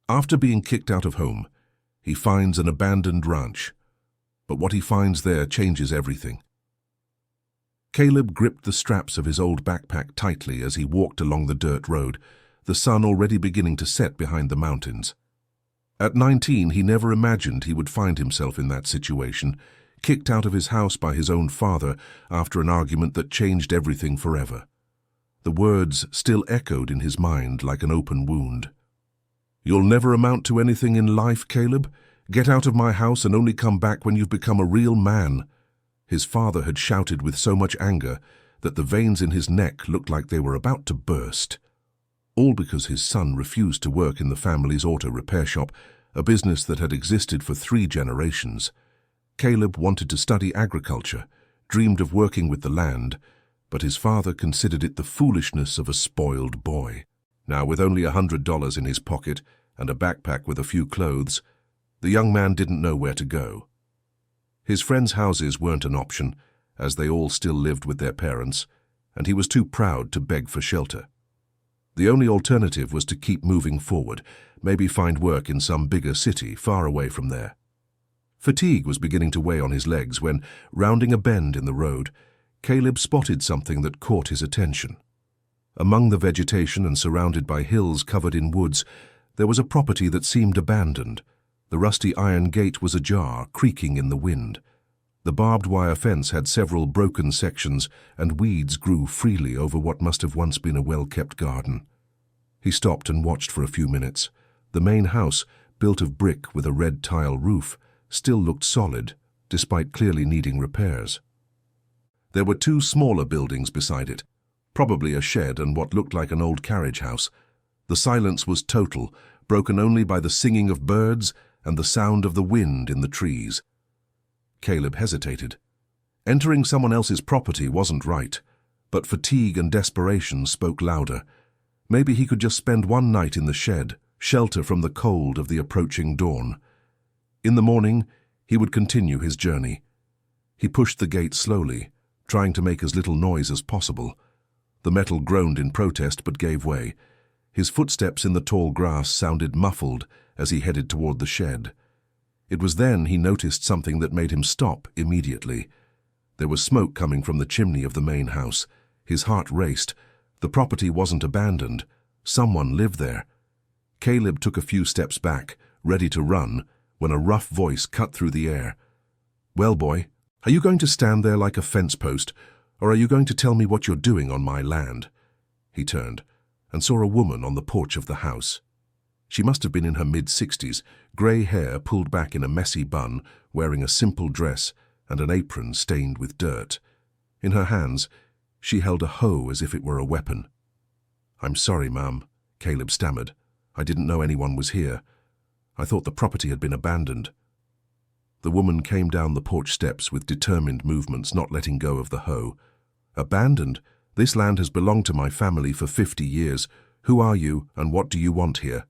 After being kicked out of home, he finds an abandoned ranch. But what he finds there changes everything. Caleb gripped the straps of his old backpack tightly as he walked along the dirt road, the sun already beginning to set behind the mountains. At 19, he never imagined he would find himself in that situation, kicked out of his house by his own father after an argument that changed everything forever. The words still echoed in his mind like an open wound. "You'll never amount to anything in life, Caleb. Get out of my house and only come back when you've become a real man." His father had shouted with so much anger that the veins in his neck looked like they were about to burst. All because his son refused to work in the family's auto repair shop, a business that had existed for 3 generations. Caleb wanted to study agriculture, dreamed of working with the land, but his father considered it the foolishness of a spoiled boy. Now, with only $100 in his pocket and a backpack with a few clothes, the young man didn't know where to go. His friends' houses weren't an option, as they all still lived with their parents, and he was too proud to beg for shelter. The only alternative was to keep moving forward, maybe find work in some bigger city far away from there. Fatigue was beginning to weigh on his legs when, rounding a bend in the road, Caleb spotted something that caught his attention. Among the vegetation and surrounded by hills covered in woods, there was a property that seemed abandoned. The rusty iron gate was ajar, creaking in the wind. The barbed wire fence had several broken sections, and weeds grew freely over what must have once been a well-kept garden. He stopped and watched for a few minutes. The main house, built of brick with a red tile roof, still looked solid, despite clearly needing repairs. There were 2 smaller buildings beside it, probably a shed and what looked like an old carriage house. The silence was total, broken only by the singing of birds and the sound of the wind in the trees. Caleb hesitated. Entering someone else's property wasn't right, but fatigue and desperation spoke louder. Maybe he could just spend one night in the shed, shelter from the cold of the approaching dawn. In the morning, he would continue his journey. He pushed the gate slowly, trying to make as little noise as possible. The metal groaned in protest but gave way. His footsteps in the tall grass sounded muffled as he headed toward the shed. It was then he noticed something that made him stop immediately. There was smoke coming from the chimney of the main house. His heart raced. The property wasn't abandoned. Someone lived there. Caleb took a few steps back, ready to run, when a rough voice cut through the air. "Well, boy, are you going to stand there like a fence post, or are you going to tell me what you're doing on my land?" He turned and saw a woman on the porch of the house. She must have been in her mid-60s, grey hair pulled back in a messy bun, wearing a simple dress and an apron stained with dirt. In her hands, she held a hoe as if it were a weapon. "I'm sorry, ma'am," Caleb stammered. "I didn't know anyone was here. I thought the property had been abandoned." The woman came down the porch steps with determined movements, not letting go of the hoe. "Abandoned? This land has belonged to my family for 50 years. Who are you, and what do you want here?"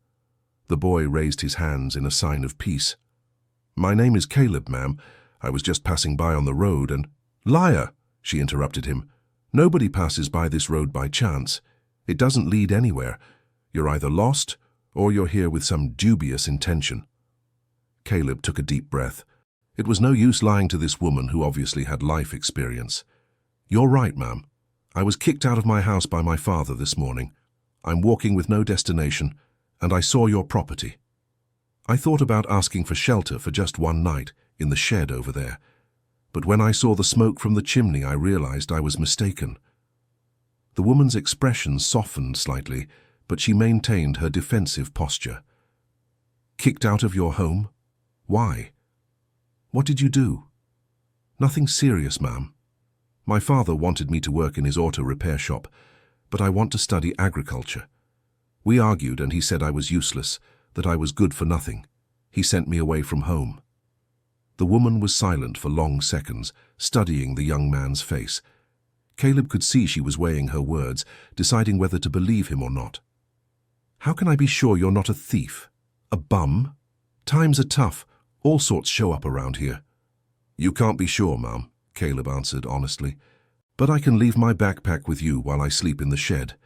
The boy raised his hands in a sign of peace. "My name is Caleb, ma'am. I was just passing by on the road and—" "Liar!" she interrupted him. "Nobody passes by this road by chance. It doesn't lead anywhere. You're either lost, or you're here with some dubious intention." Caleb took a deep breath. It was no use lying to this woman who obviously had life experience. "You're right, ma'am. I was kicked out of my house by my father this morning. I'm walking with no destination, and I saw your property. I thought about asking for shelter for just one night in the shed over there, but when I saw the smoke from the chimney, I realized I was mistaken." The woman's expression softened slightly, but she maintained her defensive posture. "Kicked out of your home? Why? What did you do?" "Nothing serious, ma'am. My father wanted me to work in his auto repair shop, but I want to study agriculture. We argued and he said I was useless, that I was good for nothing. He sent me away from home." The woman was silent for long seconds, studying the young man's face. Caleb could see she was weighing her words, deciding whether to believe him or not. "How can I be sure you're not a thief? A bum? Times are tough. All sorts show up around here." "You can't be sure, ma'am," Caleb answered honestly. "But I can leave my backpack with you while I sleep in the shed.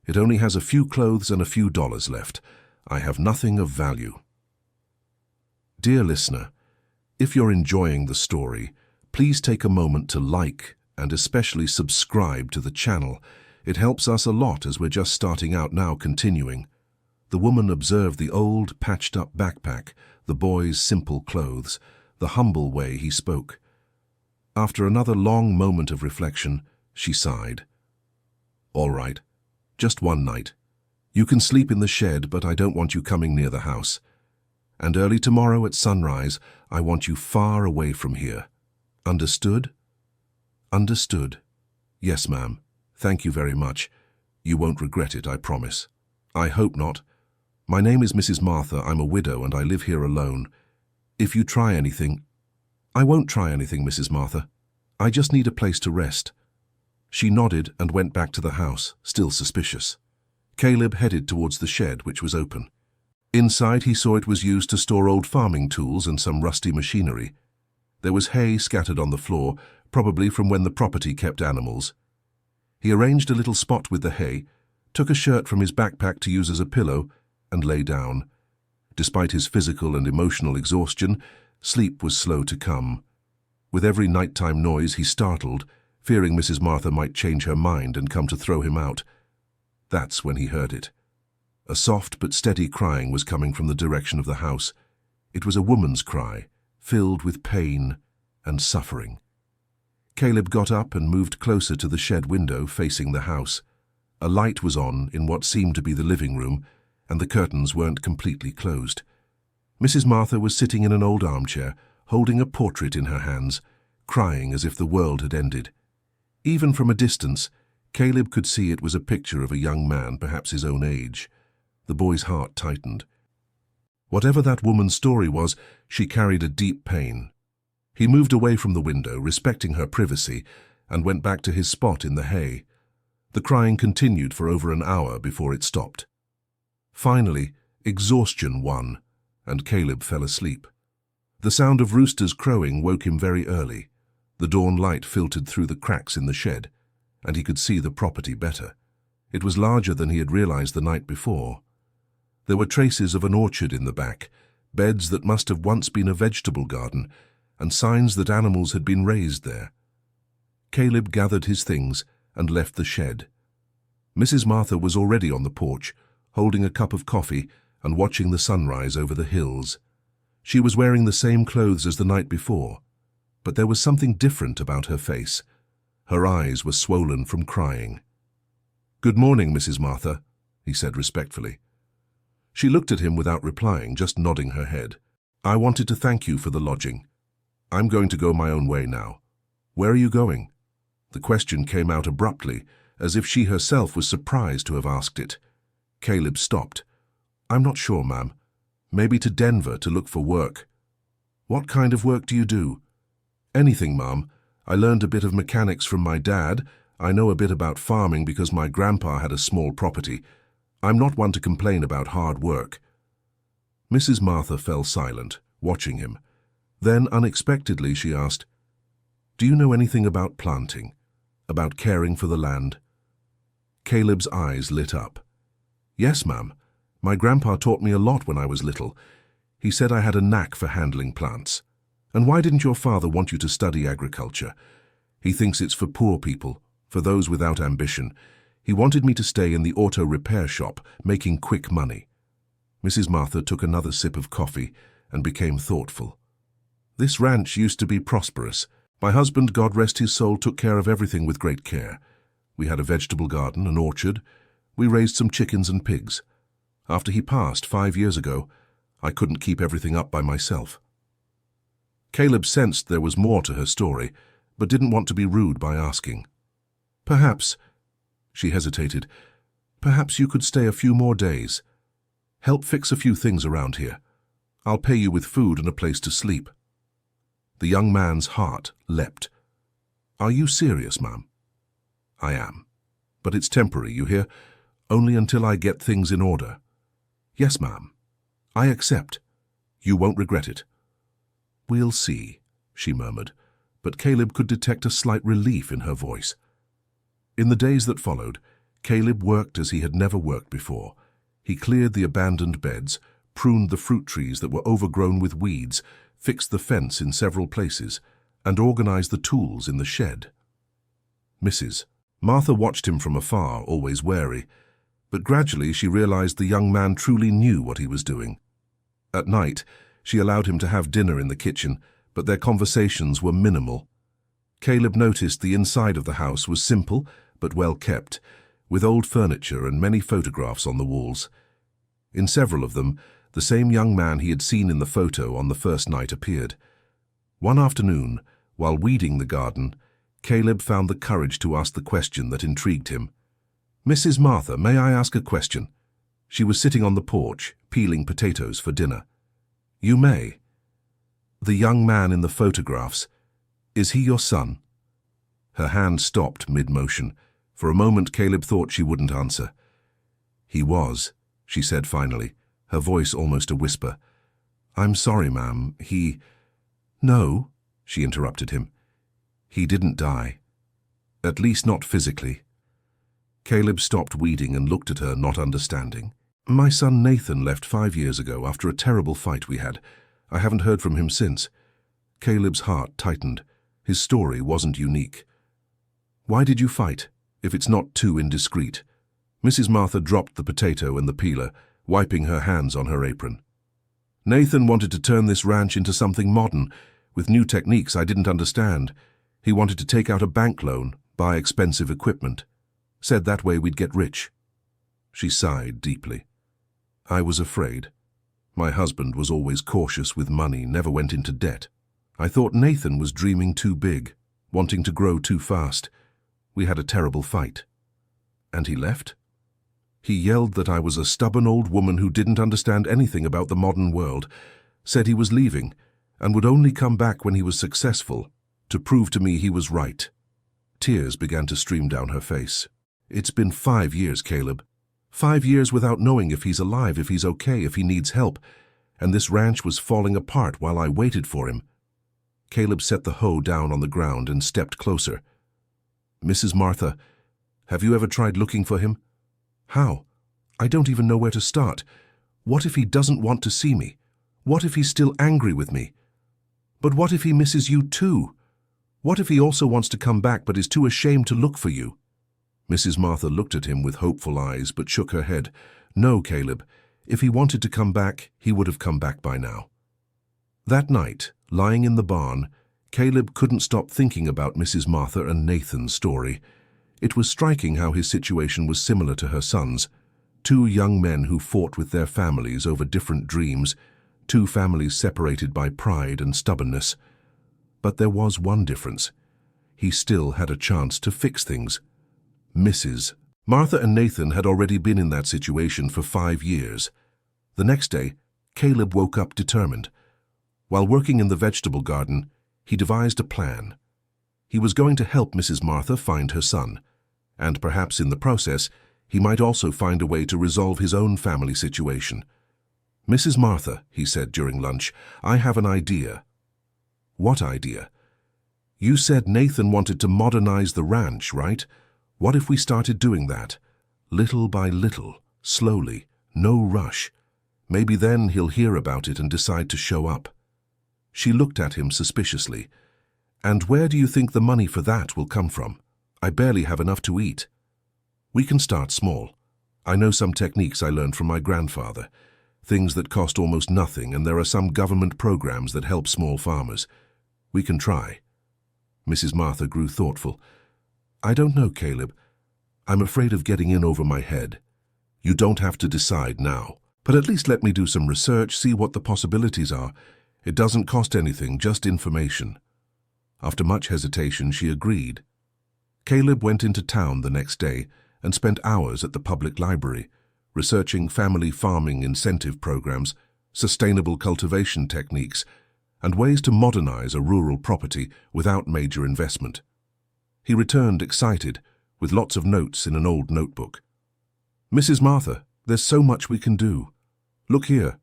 It only has a few clothes and a few dollars left. I have nothing of value. Dear listener, if you're enjoying the story, please take a moment to like and especially subscribe to the channel. It helps us a lot as we're just starting out now. Continuing. The woman observed the old, patched-up backpack, the boy's simple clothes, the humble way he spoke. After another long moment of reflection, she sighed. All right, just one night. You can sleep in the shed, but I don't want you coming near the house. And early tomorrow at sunrise, I want you far away from here. Understood? Understood. Yes, ma'am. Thank you very much. You won't regret it, I promise. I hope not. My name is Mrs. Martha. I'm a widow and I live here alone. If you try anything... I won't try anything, Mrs. Martha. I just need a place to rest. She nodded and went back to the house, still suspicious. Caleb headed towards the shed, which was open. Inside, he saw it was used to store old farming tools and some rusty machinery. There was hay scattered on the floor, probably from when the property kept animals. He arranged a little spot with the hay, took a shirt from his backpack to use as a pillow, and lay down. Despite his physical and emotional exhaustion, sleep was slow to come. With every nighttime noise, he startled, fearing Mrs. Martha might change her mind and come to throw him out. That's when he heard it. A soft but steady crying was coming from the direction of the house. It was a woman's cry, filled with pain and suffering. Caleb got up and moved closer to the shed window facing the house. A light was on in what seemed to be the living room, and the curtains weren't completely closed. Mrs. Martha was sitting in an old armchair, holding a portrait in her hands, crying as if the world had ended. Even from a distance, Caleb could see it was a picture of a young man, perhaps his own age. The boy's heart tightened. Whatever that woman's story was, she carried a deep pain. He moved away from the window, respecting her privacy, and went back to his spot in the hay. The crying continued for over an hour before it stopped. Finally, exhaustion won, and Caleb fell asleep. The sound of roosters crowing woke him very early. The dawn light filtered through the cracks in the shed, and he could see the property better. It was larger than he had realized the night before. There were traces of an orchard in the back, beds that must have once been a vegetable garden, and signs that animals had been raised there. Caleb gathered his things and left the shed. Mrs. Martha was already on the porch, holding a cup of coffee and watching the sunrise over the hills. She was wearing the same clothes as the night before, but there was something different about her face. Her eyes were swollen from crying. "Good morning, Mrs. Martha," he said respectfully. She looked at him without replying, just nodding her head. "I wanted to thank you for the lodging. I'm going to go my own way now. Where are you going?" The question came out abruptly, as if she herself was surprised to have asked it. Caleb stopped. "I'm not sure, ma'am. Maybe to Denver to look for work." "What kind of work do you do?" "Anything, ma'am. I learned a bit of mechanics from my dad. I know a bit about farming because my grandpa had a small property. I'm not one to complain about hard work." Mrs. Martha fell silent, watching him. Then, unexpectedly, she asked, "Do you know anything about planting? About caring for the land?" Caleb's eyes lit up. "Yes, ma'am. My grandpa taught me a lot when I was little. He said I had a knack for handling plants. And why didn't your father want you to study agriculture? He thinks it's for poor people, for those without ambition. He wanted me to stay in the auto repair shop, making quick money." Mrs. Martha took another sip of coffee and became thoughtful. "This ranch used to be prosperous. My husband, God rest his soul, took care of everything with great care. We had a vegetable garden, an orchard. We raised some chickens and pigs. After he passed 5 years ago, I couldn't keep everything up by myself." Caleb sensed there was more to her story, but didn't want to be rude by asking. "Perhaps," she hesitated, "perhaps you could stay a few more days. Help fix a few things around here. I'll pay you with food and a place to sleep." The young man's heart leapt. "Are you serious, ma'am?" "I am. But it's temporary, you hear? Only until I get things in order." "Yes, ma'am. I accept. You won't regret it." "We'll see," she murmured, but Caleb could detect a slight relief in her voice. In the days that followed, Caleb worked as he had never worked before. He cleared the abandoned beds, pruned the fruit trees that were overgrown with weeds, fixed the fence in several places, and organized the tools in the shed. Mrs. Martha watched him from afar, always wary, but gradually she realized the young man truly knew what he was doing. At night, she allowed him to have dinner in the kitchen, but their conversations were minimal. Caleb noticed the inside of the house was simple but well kept, with old furniture and many photographs on the walls. In several of them, the same young man he had seen in the photo on the first night appeared. One afternoon, while weeding the garden, Caleb found the courage to ask the question that intrigued him. "Mrs. Martha, may I ask a question?" She was sitting on the porch, peeling potatoes for dinner. "You may." "The young man in the photographs, is he your son?" Her hand stopped mid-motion. For a moment, Caleb thought she wouldn't answer. "He was," she said finally, her voice almost a whisper. "I'm sorry, ma'am, he—" "No," she interrupted him. "He didn't die. At least not physically." Caleb stopped weeding and looked at her, not understanding. "My son Nathan left 5 years ago after a terrible fight we had. I haven't heard from him since." Caleb's heart tightened. His story wasn't unique. "Why did you fight, if it's not too indiscreet?" Mrs. Martha dropped the potato and the peeler, wiping her hands on her apron. "Nathan wanted to turn this ranch into something modern, with new techniques I didn't understand. He wanted to take out a bank loan, buy expensive equipment. Said that way we'd get rich." She sighed deeply. "I was afraid. My husband was always cautious with money, never went into debt. I thought Nathan was dreaming too big, wanting to grow too fast. We had a terrible fight." "And he left?" "He yelled that I was a stubborn old woman who didn't understand anything about the modern world, said he was leaving, and would only come back when he was successful, to prove to me he was right." Tears began to stream down her face. "It's been 5 years, Caleb. 5 years without knowing if he's alive, if he's okay, if he needs help, and this ranch was falling apart while I waited for him." Caleb set the hoe down on the ground and stepped closer. "Mrs. Martha, have you ever tried looking for him?" "How? I don't even know where to start. What if he doesn't want to see me? What if he's still angry with me? But what if he misses you too? What if he also wants to come back but is too ashamed to look for you?" Mrs. Martha looked at him with hopeful eyes but shook her head. "No, Caleb. If he wanted to come back, he would have come back by now." That night, lying in the barn, Caleb couldn't stop thinking about Mrs. Martha and Nathan's story. It was striking how his situation was similar to her son's. 2 young men who fought with their families over different dreams, 2 families separated by pride and stubbornness. But there was one difference. He still had a chance to fix things. Mrs. Martha and Nathan had already been in that situation for 5 years. The next day, Caleb woke up determined. While working in the vegetable garden, he devised a plan. He was going to help Mrs. Martha find her son, and perhaps in the process, he might also find a way to resolve his own family situation. "Mrs. Martha," he said during lunch, "I have an idea." "What idea?" "You said Nathan wanted to modernize the ranch, right? What if we started doing that? Little by little, slowly, no rush. Maybe then he'll hear about it and decide to show up." She looked at him suspiciously. "And where do you think the money for that will come from? I barely have enough to eat." "We can start small. I know some techniques I learned from my grandfather, things that cost almost nothing, and there are some government programs that help small farmers. We can try." Mrs. Martha grew thoughtful. "I don't know, Caleb. I'm afraid of getting in over my head. You don't have to decide now, but at least let me do some research, see what the possibilities are. It doesn't cost anything, just information." After much hesitation, she agreed. Caleb went into town the next day and spent hours at the public library, researching family farming incentive programs, sustainable cultivation techniques, and ways to modernize a rural property without major investment. He returned excited, with lots of notes in an old notebook. "Mrs. Martha, there's so much we can do. Look here."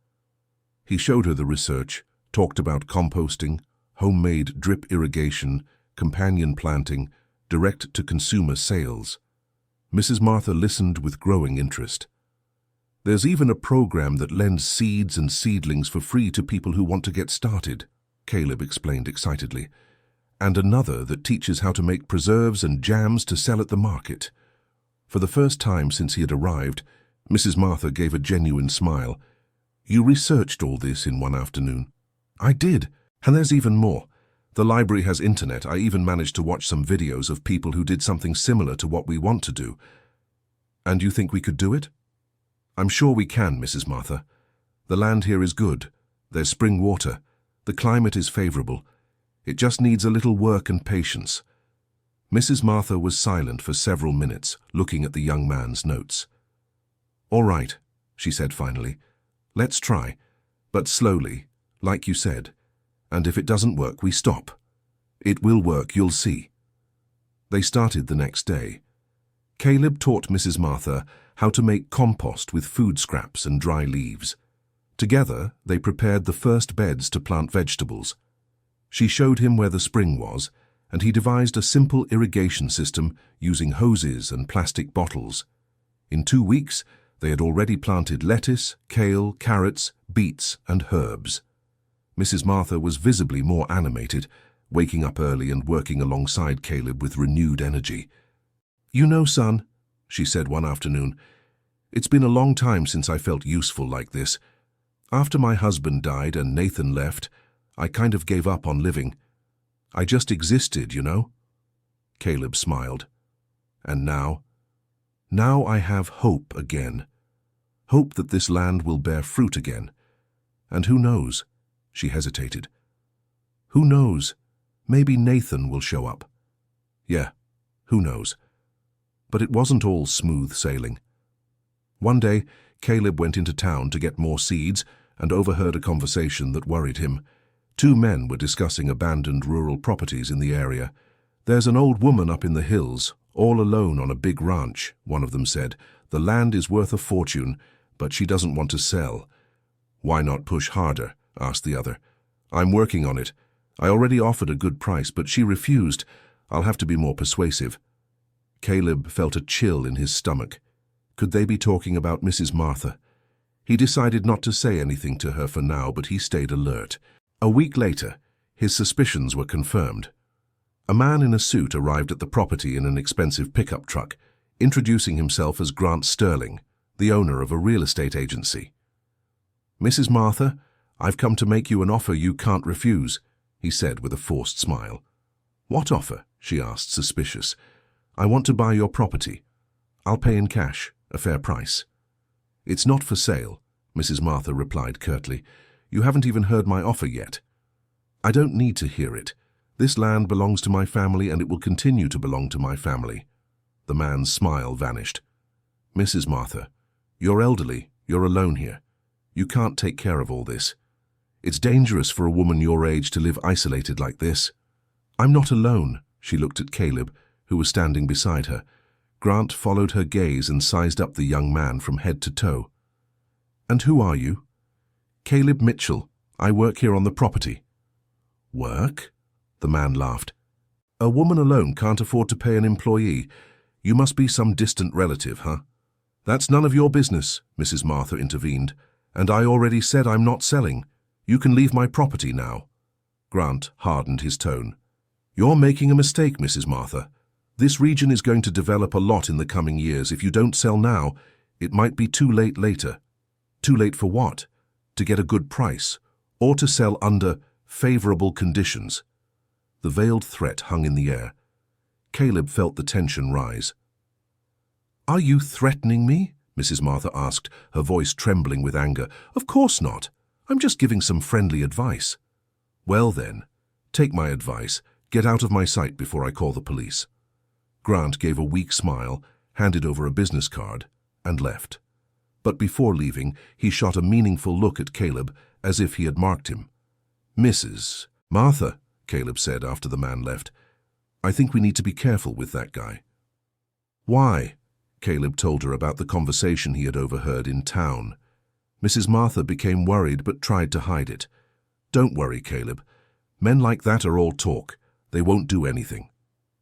He showed her the research, talked about composting, homemade drip irrigation, companion planting, direct-to-consumer sales. Mrs. Martha listened with growing interest. There's even a program that lends seeds and seedlings for free to people who want to get started, Caleb explained excitedly, and another that teaches how to make preserves and jams to sell at the market. For the first time since he had arrived, Mrs. Martha gave a genuine smile. You researched all this in one afternoon? I did, and there's even more. The library has internet. I even managed to watch some videos of people who did something similar to what we want to do. And you think we could do it? I'm sure we can, Mrs. Martha. The land here is good. There's spring water. The climate is favorable. It just needs a little work and patience. Mrs. Martha was silent for several minutes, looking at the young man's notes. All right, she said finally. Let's try, but slowly, like you said. And if it doesn't work, we stop. It will work, you'll see. They started the next day. Caleb taught Mrs. Martha how to make compost with food scraps and dry leaves. Together, they prepared the first beds to plant vegetables. She showed him where the spring was, and he devised a simple irrigation system using hoses and plastic bottles. In 2 weeks, they had already planted lettuce, kale, carrots, beets, and herbs. Mrs. Martha was visibly more animated, waking up early and working alongside Caleb with renewed energy. You know, son, she said one afternoon, it's been a long time since I felt useful like this. After my husband died and Nathan left, I kind of gave up on living. I just existed, you know. Caleb smiled. And now? Now I have hope again. Hope that this land will bear fruit again. And who knows? She hesitated. Who knows? Maybe Nathan will show up. Yeah, who knows? But it wasn't all smooth sailing. One day, Caleb went into town to get more seeds and overheard a conversation that worried him. 2 men were discussing abandoned rural properties in the area. There's an old woman up in the hills, all alone on a big ranch, one of them said. The land is worth a fortune, but she doesn't want to sell. Why not push harder? Asked the other. I'm working on it. I already offered a good price, but she refused. I'll have to be more persuasive. Caleb felt a chill in his stomach. Could they be talking about Mrs. Martha? He decided not to say anything to her for now, but he stayed alert. A week later, his suspicions were confirmed. A man in a suit arrived at the property in an expensive pickup truck, introducing himself as Grant Sterling, the owner of a real estate agency. Mrs. Martha, I've come to make you an offer you can't refuse, he said with a forced smile. What offer? She asked, suspicious. I want to buy your property. I'll pay in cash, a fair price. It's not for sale, Mrs. Martha replied curtly. You haven't even heard my offer yet. I don't need to hear it. This land belongs to my family and it will continue to belong to my family. The man's smile vanished. Mrs. Martha, you're elderly, you're alone here. You can't take care of all this. It's dangerous for a woman your age to live isolated like this. I'm not alone, she looked at Caleb, who was standing beside her. Grant followed her gaze and sized up the young man from head to toe. And who are you? Caleb Mitchell. I work here on the property. Work? The man laughed. A woman alone can't afford to pay an employee. You must be some distant relative, huh? That's none of your business, Mrs. Martha intervened. And I already said I'm not selling. You can leave my property now. Grant hardened his tone. You're making a mistake, Mrs. Martha. This region is going to develop a lot in the coming years. If you don't sell now, it might be too late later. Too late for what? To get a good price, or to sell under favorable conditions. The veiled threat hung in the air. Caleb felt the tension rise. Are you threatening me? Mrs. Martha asked, her voice trembling with anger. Of course not. I'm just giving some friendly advice. Well then, take my advice. Get out of my sight before I call the police. Grant gave a weak smile, handed over a business card, and left. But before leaving, he shot a meaningful look at Caleb, as if he had marked him. Mrs. Martha, Caleb said after the man left, I think we need to be careful with that guy. Why? Caleb told her about the conversation he had overheard in town. Mrs. Martha became worried but tried to hide it. Don't worry, Caleb. Men like that are all talk. They won't do anything.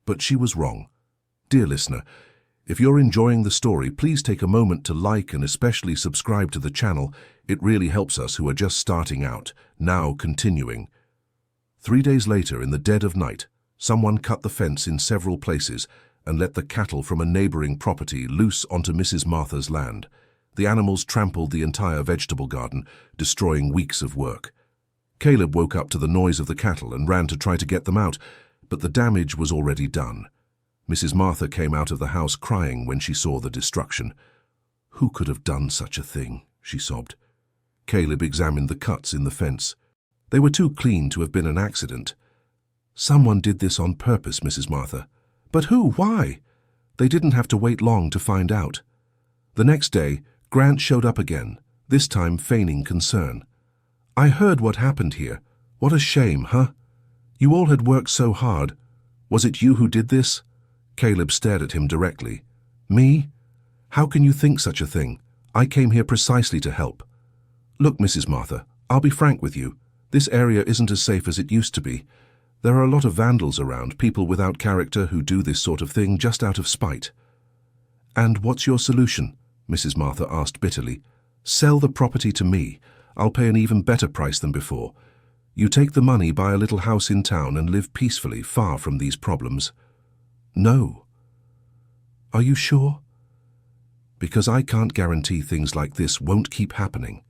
But she was wrong. Dear listener, If you're enjoying the story, please take a moment to like and especially subscribe to the channel. It really helps us who are just starting out. Now continuing. 3 days later, in the dead of night, someone cut the fence in several places and let the cattle from a neighboring property loose onto Mrs. Martha's land. The animals trampled the entire vegetable garden, destroying weeks of work. Caleb woke up to the noise of the cattle and ran to try to get them out, but the damage was already done. Mrs. Martha came out of the house crying when she saw the destruction. "Who could have done such a thing?" she sobbed. Caleb examined the cuts in the fence. They were too clean to have been an accident. "Someone did this on purpose, Mrs. Martha." "But who? Why?" They didn't have to wait long to find out. The next day, Grant showed up again, this time feigning concern. "I heard what happened here. What a shame, huh? You all had worked so hard. Was it you who did this?" Caleb stared at him directly. "Me? How can you think such a thing? I came here precisely to help." "Look, Mrs. Martha, I'll be frank with you. This area isn't as safe as it used to be. There are a lot of vandals around, people without character who do this sort of thing just out of spite." "And what's your solution?" Mrs. Martha asked bitterly. "Sell the property to me. I'll pay an even better price than before. You take the money, buy a little house in town and live peacefully, far from these problems." "No." "Are you sure?" "Because I can't guarantee things like this won't keep happening."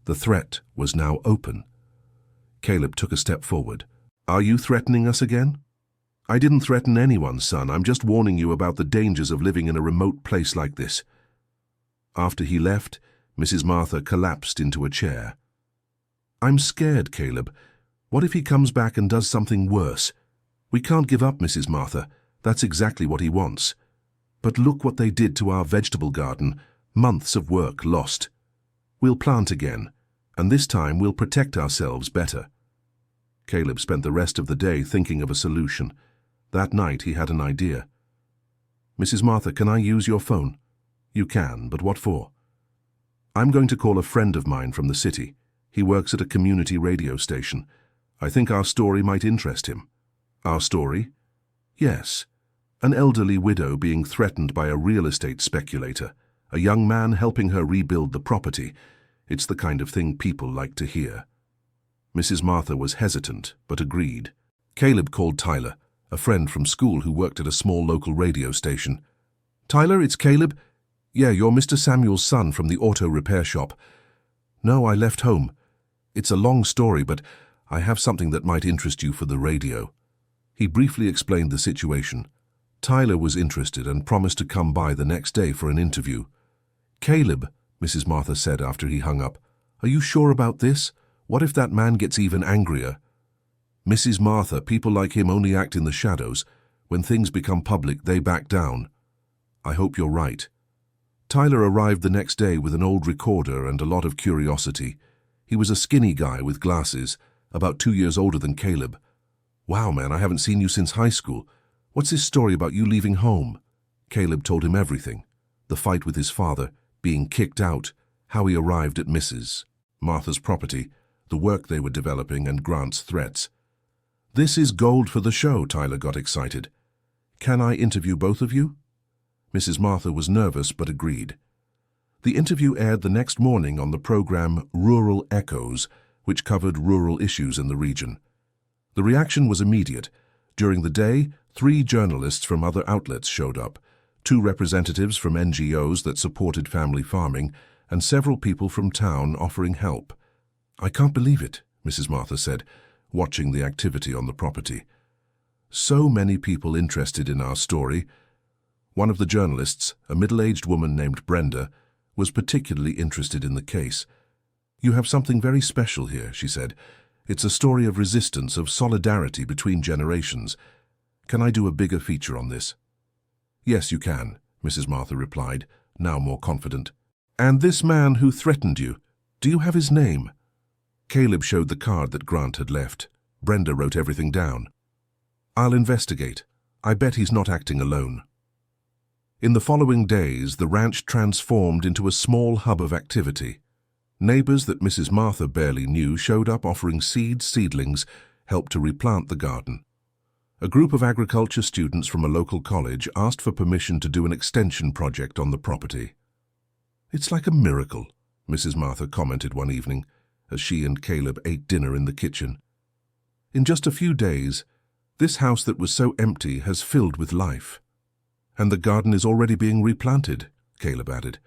The threat was now open. Caleb took a step forward. "Are you threatening us again?" "I didn't threaten anyone, son. I'm just warning you about the dangers of living in a remote place like this." After he left, Mrs. Martha collapsed into a chair. "I'm scared, Caleb. What if he comes back and does something worse? We can't give up, Mrs. Martha. That's exactly what he wants. But look what they did to our vegetable garden. Months of work lost. We'll plant again, and this time we'll protect ourselves better." Caleb spent the rest of the day thinking of a solution. That night he had an idea. "Mrs. Martha, can I use your phone?" "You can, but what for?" "I'm going to call a friend of mine from the city. He works at a community radio station. I think our story might interest him." "Our story?" "Yes. An elderly widow being threatened by a real estate speculator, a young man helping her rebuild the property. It's the kind of thing people like to hear." Mrs. Martha was hesitant, but agreed. Caleb called Tyler, a friend from school who worked at a small local radio station. "Tyler, it's Caleb." "Yeah, you're Mr. Samuel's son from the auto repair shop." "No, I left home. It's a long story, but I have something that might interest you for the radio." He briefly explained the situation. Tyler was interested and promised to come by the next day for an interview. "Caleb," Mrs. Martha said after he hung up, "are you sure about this? What if that man gets even angrier?" "Mrs. Martha, people like him only act in the shadows. When things become public, they back down." "I hope you're right." Tyler arrived the next day with an old recorder and a lot of curiosity. He was a skinny guy with glasses, about 2 years older than Caleb. "Wow, man, I haven't seen you since high school. What's this story about you leaving home?" Caleb told him everything. The fight with his father, being kicked out, how he arrived at Mrs. Martha's property, the work they were developing, and Grant's threats. "This is gold for the show," Tyler got excited. "Can I interview both of you?" Mrs. Martha was nervous but agreed. The interview aired the next morning on the program Rural Echoes, which covered rural issues in the region. The reaction was immediate. During the day, 3 journalists from other outlets showed up, 2 representatives from NGOs that supported family farming, and several people from town offering help. "I can't believe it," Mrs. Martha said, watching the activity on the property. "So many people interested in our story." One of the journalists, a middle-aged woman named Brenda, was particularly interested in the case. "You have something very special here," she said. "It's a story of resistance, of solidarity between generations. Can I do a bigger feature on this?" "Yes, you can," Mrs. Martha replied, now more confident. "And this man who threatened you, do you have his name?" Caleb showed the card that Grant had left. Brenda wrote everything down. "I'll investigate. I bet he's not acting alone." In the following days, the ranch transformed into a small hub of activity. Neighbors that Mrs. Martha barely knew showed up offering seedlings, help to replant the garden. A group of agriculture students from a local college asked for permission to do an extension project on the property. "It's like a miracle," Mrs. Martha commented one evening as she and Caleb ate dinner in the kitchen. "In just a few days, this house that was so empty has filled with life. And the garden is already being replanted," Caleb added.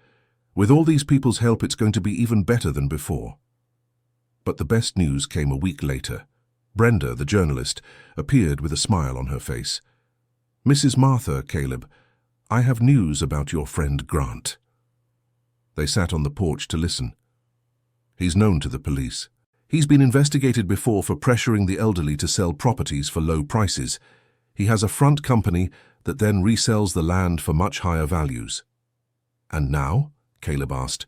"With all these people's help, it's going to be even better than before." But the best news came a week later. Brenda, the journalist, appeared with a smile on her face. "Mrs. Martha, Caleb, I have news about your friend Grant." They sat on the porch to listen. "He's known to the police. He's been investigated before for pressuring the elderly to sell properties for low prices. He has a front company that then resells the land for much higher values." "And now?" Caleb asked.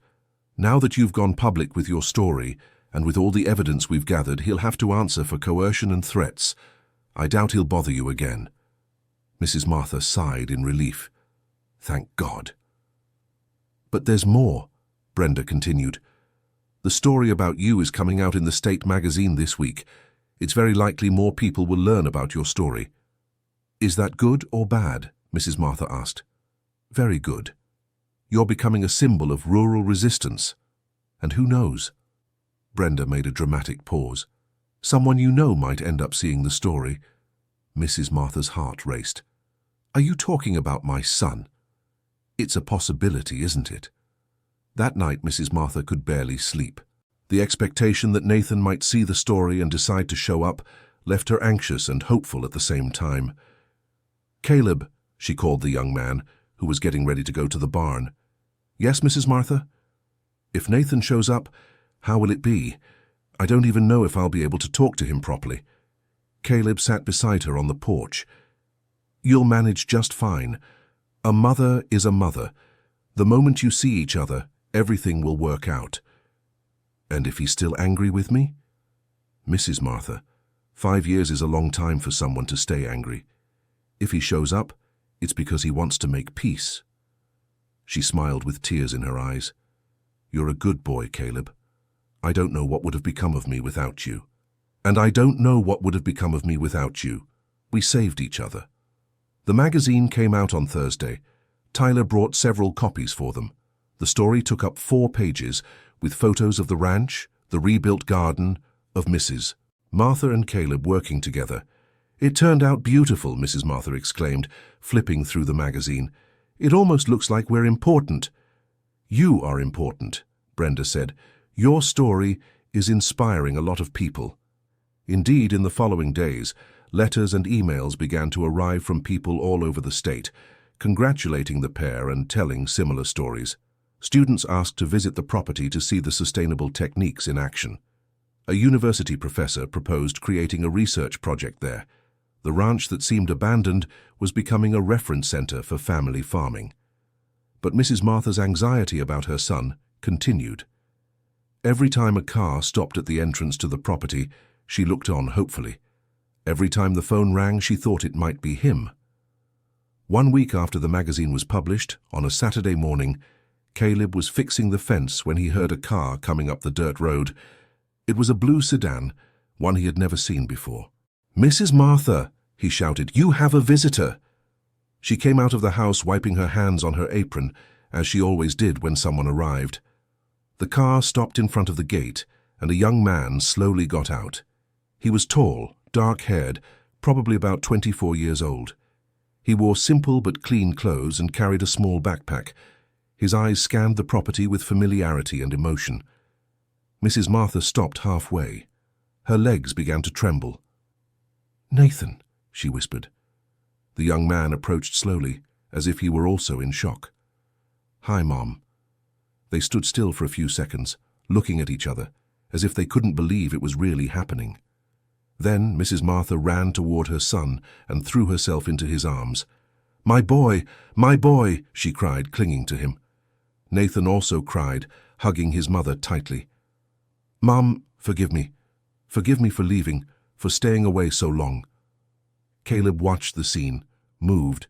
"Now that you've gone public with your story, and with all the evidence we've gathered, he'll have to answer for coercion and threats. I doubt he'll bother you again." Mrs. Martha sighed in relief. "Thank God." "But there's more," Brenda continued. "The story about you is coming out in the state magazine this week. It's very likely more people will learn about your story." "Is that good or bad?" Mrs. Martha asked. "Very good. You're becoming a symbol of rural resistance. And who knows?" Brenda made a dramatic pause. "Someone you know might end up seeing the story." Mrs. Martha's heart raced. "Are you talking about my son?" "It's a possibility, isn't it?" That night, Mrs. Martha could barely sleep. The expectation that Nathan might see the story and decide to show up left her anxious and hopeful at the same time. "Caleb," she called the young man, who was getting ready to go to the barn. "Yes, Mrs. Martha?" "If Nathan shows up, how will it be? I don't even know if I'll be able to talk to him properly." Caleb sat beside her on the porch. "You'll manage just fine. A mother is a mother. The moment you see each other, everything will work out." "And if he's still angry with me?" "Mrs. Martha, 5 years is a long time for someone to stay angry. If he shows up, it's because he wants to make peace." She smiled with tears in her eyes. "You're a good boy, Caleb. I don't know what would have become of me without you. And I don't know what would have become of me without you. We saved each other." The magazine came out on Thursday. Tyler brought several copies for them. The story took up 4 pages, with photos of the ranch, the rebuilt garden, of Mrs. Martha and Caleb working together. "It turned out beautiful," Mrs. Martha exclaimed, flipping through the magazine. "It almost looks like we're important." "You are important," Brenda said. "Your story is inspiring a lot of people." Indeed, in the following days, letters and emails began to arrive from people all over the state, congratulating the pair and telling similar stories. Students asked to visit the property to see the sustainable techniques in action. A university professor proposed creating a research project there. The ranch that seemed abandoned was becoming a reference center for family farming. But Mrs. Martha's anxiety about her son continued. Every time a car stopped at the entrance to the property, she looked on hopefully. Every time the phone rang, she thought it might be him. 1 week after the magazine was published, on a Saturday morning, Caleb was fixing the fence when he heard a car coming up the dirt road. It was a blue sedan, one he had never seen before. "Mrs. Martha," he shouted, "you have a visitor." She came out of the house wiping her hands on her apron, as she always did when someone arrived. The car stopped in front of the gate, and a young man slowly got out. He was tall, dark-haired, probably about 24 years old. He wore simple but clean clothes and carried a small backpack. His eyes scanned the property with familiarity and emotion. Mrs. Martha stopped halfway. Her legs began to tremble. "Nathan," she whispered. The young man approached slowly, as if he were also in shock. "Hi, Mom." They stood still for a few seconds, looking at each other, as if they couldn't believe it was really happening. Then Mrs. Martha ran toward her son and threw herself into his arms. My boy, she cried, clinging to him. Nathan also cried, hugging his mother tightly. "Mom, forgive me. Forgive me for leaving, for staying away so long." Caleb watched the scene, moved,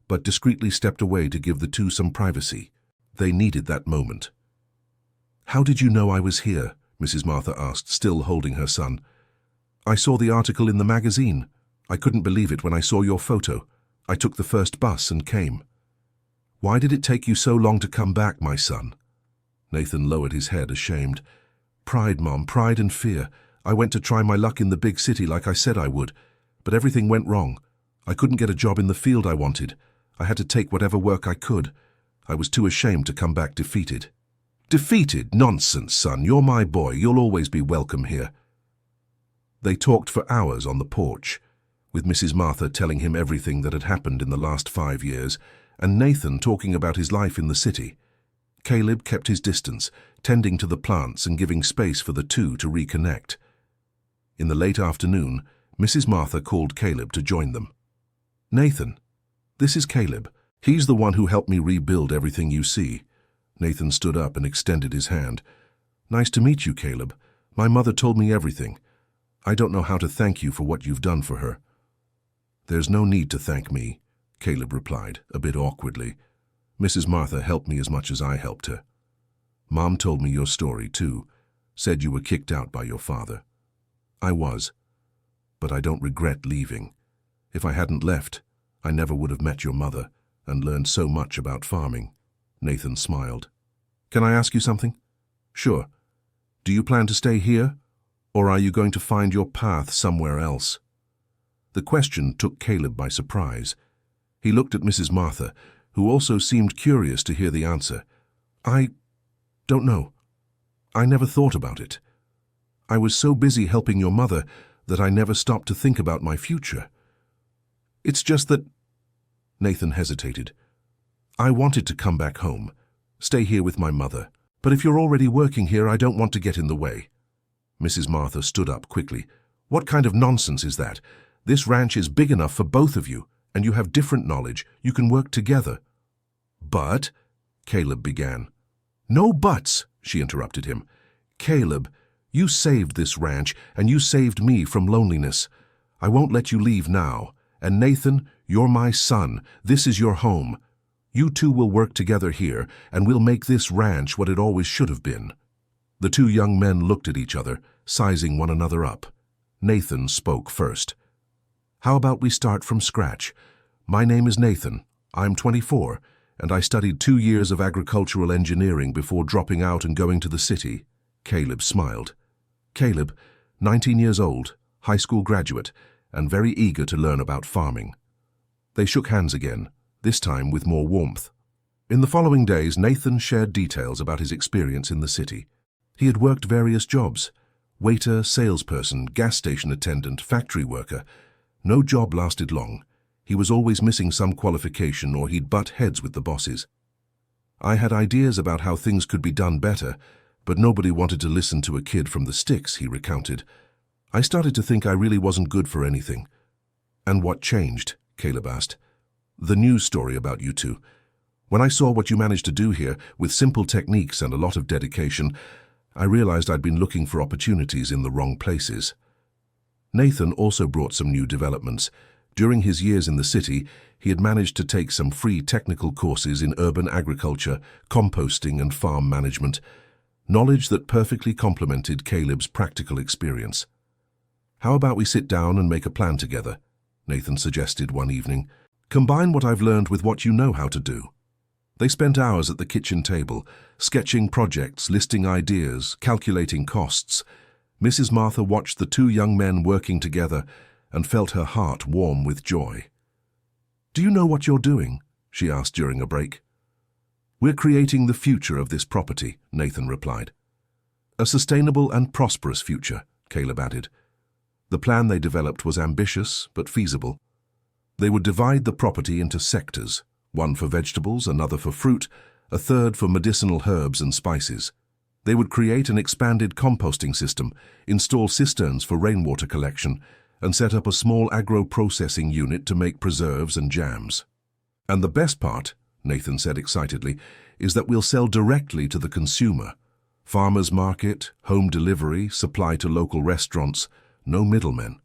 but discreetly stepped away to give the two some privacy. They needed that moment. "How did you know I was here?" Mrs. Martha asked, still holding her son. "I saw the article in the magazine. I couldn't believe it when I saw your photo. I took the first bus and came." "Why did it take you so long to come back, my son?" Nathan lowered his head, ashamed. "Pride, Mom, pride and fear. I went to try my luck in the big city like I said I would, but everything went wrong. I couldn't get a job in the field I wanted. I had to take whatever work I could. I was too ashamed to come back defeated." "Defeated? Nonsense, son. You're my boy. You'll always be welcome here." They talked for hours on the porch, with Mrs. Martha telling him everything that had happened in the last 5 years, and Nathan talking about his life in the city. Caleb kept his distance, tending to the plants and giving space for the two to reconnect. In the late afternoon, Mrs. Martha called Caleb to join them. "Nathan, this is Caleb. He's the one who helped me rebuild everything you see." Nathan stood up and extended his hand. "Nice to meet you, Caleb. My mother told me everything. I don't know how to thank you for what you've done for her." "There's no need to thank me," Caleb replied, a bit awkwardly. "Mrs. Martha helped me as much as I helped her. Mom told me your story, too. Said you were kicked out by your father. I was, but I don't regret leaving. If I hadn't left, I never would have met your mother and learned so much about farming." Nathan smiled. "Can I ask you something?" "Sure. Do you plan to stay here, or are you going to find your path somewhere else?" The question took Caleb by surprise. He looked at Mrs. Martha, who also seemed curious to hear the answer. "I don't know. I never thought about it. I was so busy helping your mother that I never stopped to think about my future. It's just that—" Nathan hesitated. "I wanted to come back home, stay here with my mother, but if you're already working here, I don't want to get in the way." Mrs. Martha stood up quickly. "What kind of nonsense is that? This ranch is big enough for both of you, and you have different knowledge. You can work together." "But—" Caleb began. "No buts," she interrupted him. "Caleb, you saved this ranch, and you saved me from loneliness. I won't let you leave now. And Nathan, you're my son. This is your home. You two will work together here, and we'll make this ranch what it always should have been." The two young men looked at each other, sizing one another up. Nathan spoke first. "How about we start from scratch? My name is Nathan. I'm 24, and I studied 2 years of agricultural engineering before dropping out and going to the city." Caleb smiled. "Caleb, 19 years old, high school graduate, and very eager to learn about farming." They shook hands again, this time with more warmth. In the following days, Nathan shared details about his experience in the city. He had worked various jobs: waiter, salesperson, gas station attendant, factory worker. No job lasted long. He was always missing some qualification, or he'd butt heads with the bosses. "I had ideas about how things could be done better, but nobody wanted to listen to a kid from the sticks," he recounted. "I started to think I really wasn't good for anything." "And what changed?" Caleb asked. "The news story about you two. When I saw what you managed to do here, with simple techniques and a lot of dedication, I realized I'd been looking for opportunities in the wrong places." Nathan also brought some new developments. During his years in the city, he had managed to take some free technical courses in urban agriculture, composting, and farm management, knowledge that perfectly complemented Caleb's practical experience. "How about we sit down and make a plan together?" Nathan suggested one evening. "Combine what I've learned with what you know how to do." They spent hours at the kitchen table, sketching projects, listing ideas, calculating costs. Mrs. Martha watched the two young men working together and felt her heart warm with joy. "Do you know what you're doing?" she asked during a break. "We're creating the future of this property," Nathan replied. "A sustainable and prosperous future," Caleb added. The plan they developed was ambitious but feasible. They would divide the property into sectors, one for vegetables, another for fruit, a third for medicinal herbs and spices. They would create an expanded composting system, install cisterns for rainwater collection, and set up a small agro-processing unit to make preserves and jams. "And the best part," Nathan said excitedly, "is that we'll sell directly to the consumer. Farmers market, home delivery, supply to local restaurants, no middlemen."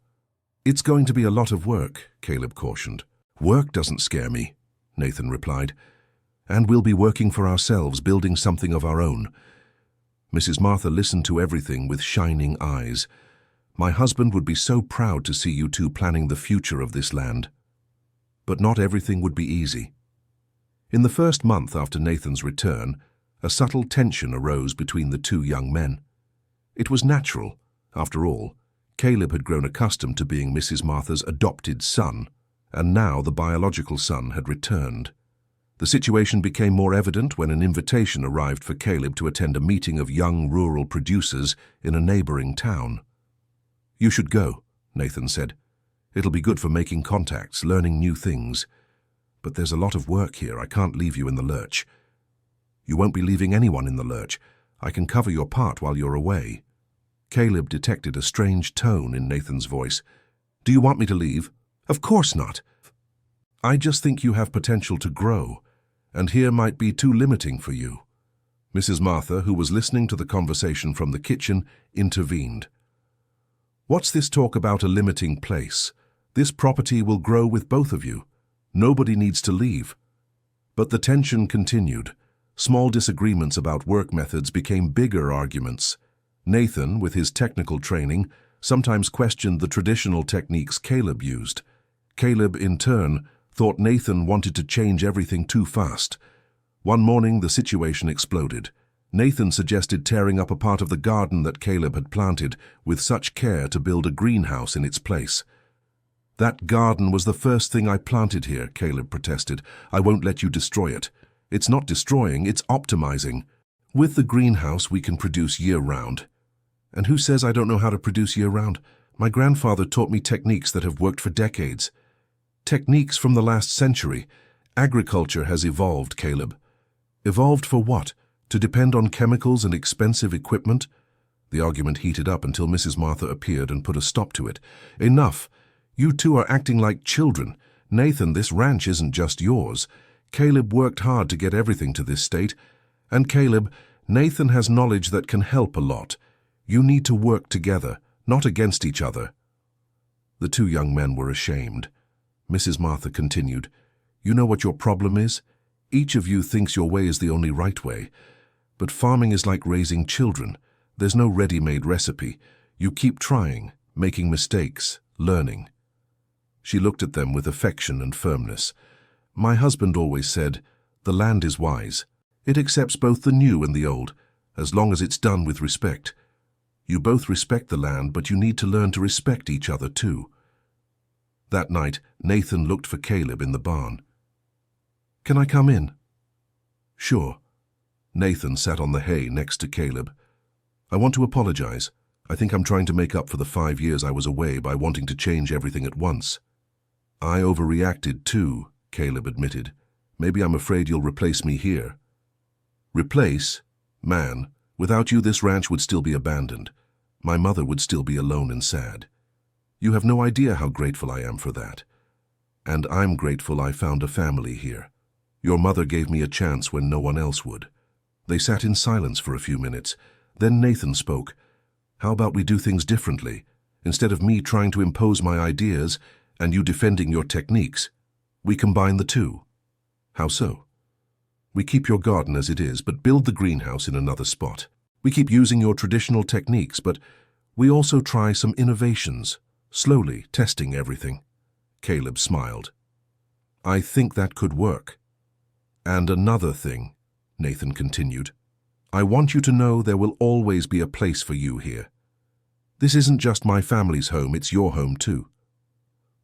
"It's going to be a lot of work," Caleb cautioned. "Work doesn't scare me," Nathan replied. "And we'll be working for ourselves, building something of our own." Mrs. Martha listened to everything with shining eyes. My husband would be so proud to see you two planning the future of this land. But not everything would be easy. In the first month after Nathan's return, a subtle tension arose between the two young men. It was natural. After all, Caleb had grown accustomed to being Mrs. Martha's adopted son, and now the biological son had returned. The situation became more evident when an invitation arrived for Caleb to attend a meeting of young rural producers in a neighboring town. "You should go," Nathan said. "It'll be good for making contacts, learning new things. But there's a lot of work here. I can't leave you in the lurch." "You won't be leaving anyone in the lurch. I can cover your part while you're away." Caleb detected a strange tone in Nathan's voice. "Do you want me to leave?" "Of course not. I just think you have potential to grow, and here might be too limiting for you." Mrs. Martha, who was listening to the conversation from the kitchen, intervened. "What's this talk about a limiting place? This property will grow with both of you. Nobody needs to leave." But the tension continued. Small disagreements about work methods became bigger arguments. Nathan, with his technical training, sometimes questioned the traditional techniques Caleb used. Caleb, in turn, thought Nathan wanted to change everything too fast. One morning, the situation exploded. Nathan suggested tearing up a part of the garden that Caleb had planted with such care to build a greenhouse in its place. "That garden was the first thing I planted here," Caleb protested. "I won't let you destroy it." "It's not destroying, it's optimizing. With the greenhouse, we can produce year-round." "And who says I don't know how to produce year-round? My grandfather taught me techniques that have worked for decades." "Techniques from the last century. Agriculture has evolved, Caleb." "Evolved for what? To depend on chemicals and expensive equipment?" The argument heated up until Mrs. Martha appeared and put a stop to it. "Enough. You two are acting like children. Nathan, this ranch isn't just yours. Caleb worked hard to get everything to this state. And Caleb, Nathan has knowledge that can help a lot. You need to work together, not against each other." The two young men were ashamed. Mrs. Martha continued, "You know what your problem is? Each of you thinks your way is the only right way. But farming is like raising children. There's no ready-made recipe. You keep trying, making mistakes, learning." She looked at them with affection and firmness. "My husband always said, the land is wise. It accepts both the new and the old, as long as it's done with respect. You both respect the land, but you need to learn to respect each other too." That night, Nathan looked for Caleb in the barn. "Can I come in?" "Sure." Nathan sat on the hay next to Caleb. "I want to apologize. I think I'm trying to make up for the 5 years I was away by wanting to change everything at once." "I overreacted too," Caleb admitted. "Maybe I'm afraid you'll replace me here." "Replace? Man, without you this ranch would still be abandoned. My mother would still be alone and sad. You have no idea how grateful I am for that. And I'm grateful I found a family here. Your mother gave me a chance when no one else would." They sat in silence for a few minutes. Then Nathan spoke. "How about we do things differently? Instead of me trying to impose my ideas and you defending your techniques, we combine the two." "How so?" "We keep your garden as it is, but build the greenhouse in another spot. We keep using your traditional techniques, but we also try some innovations, slowly testing everything." Caleb smiled. "I think that could work. And another thing," Nathan continued, "I want you to know there will always be a place for you here. This isn't just my family's home, it's your home too."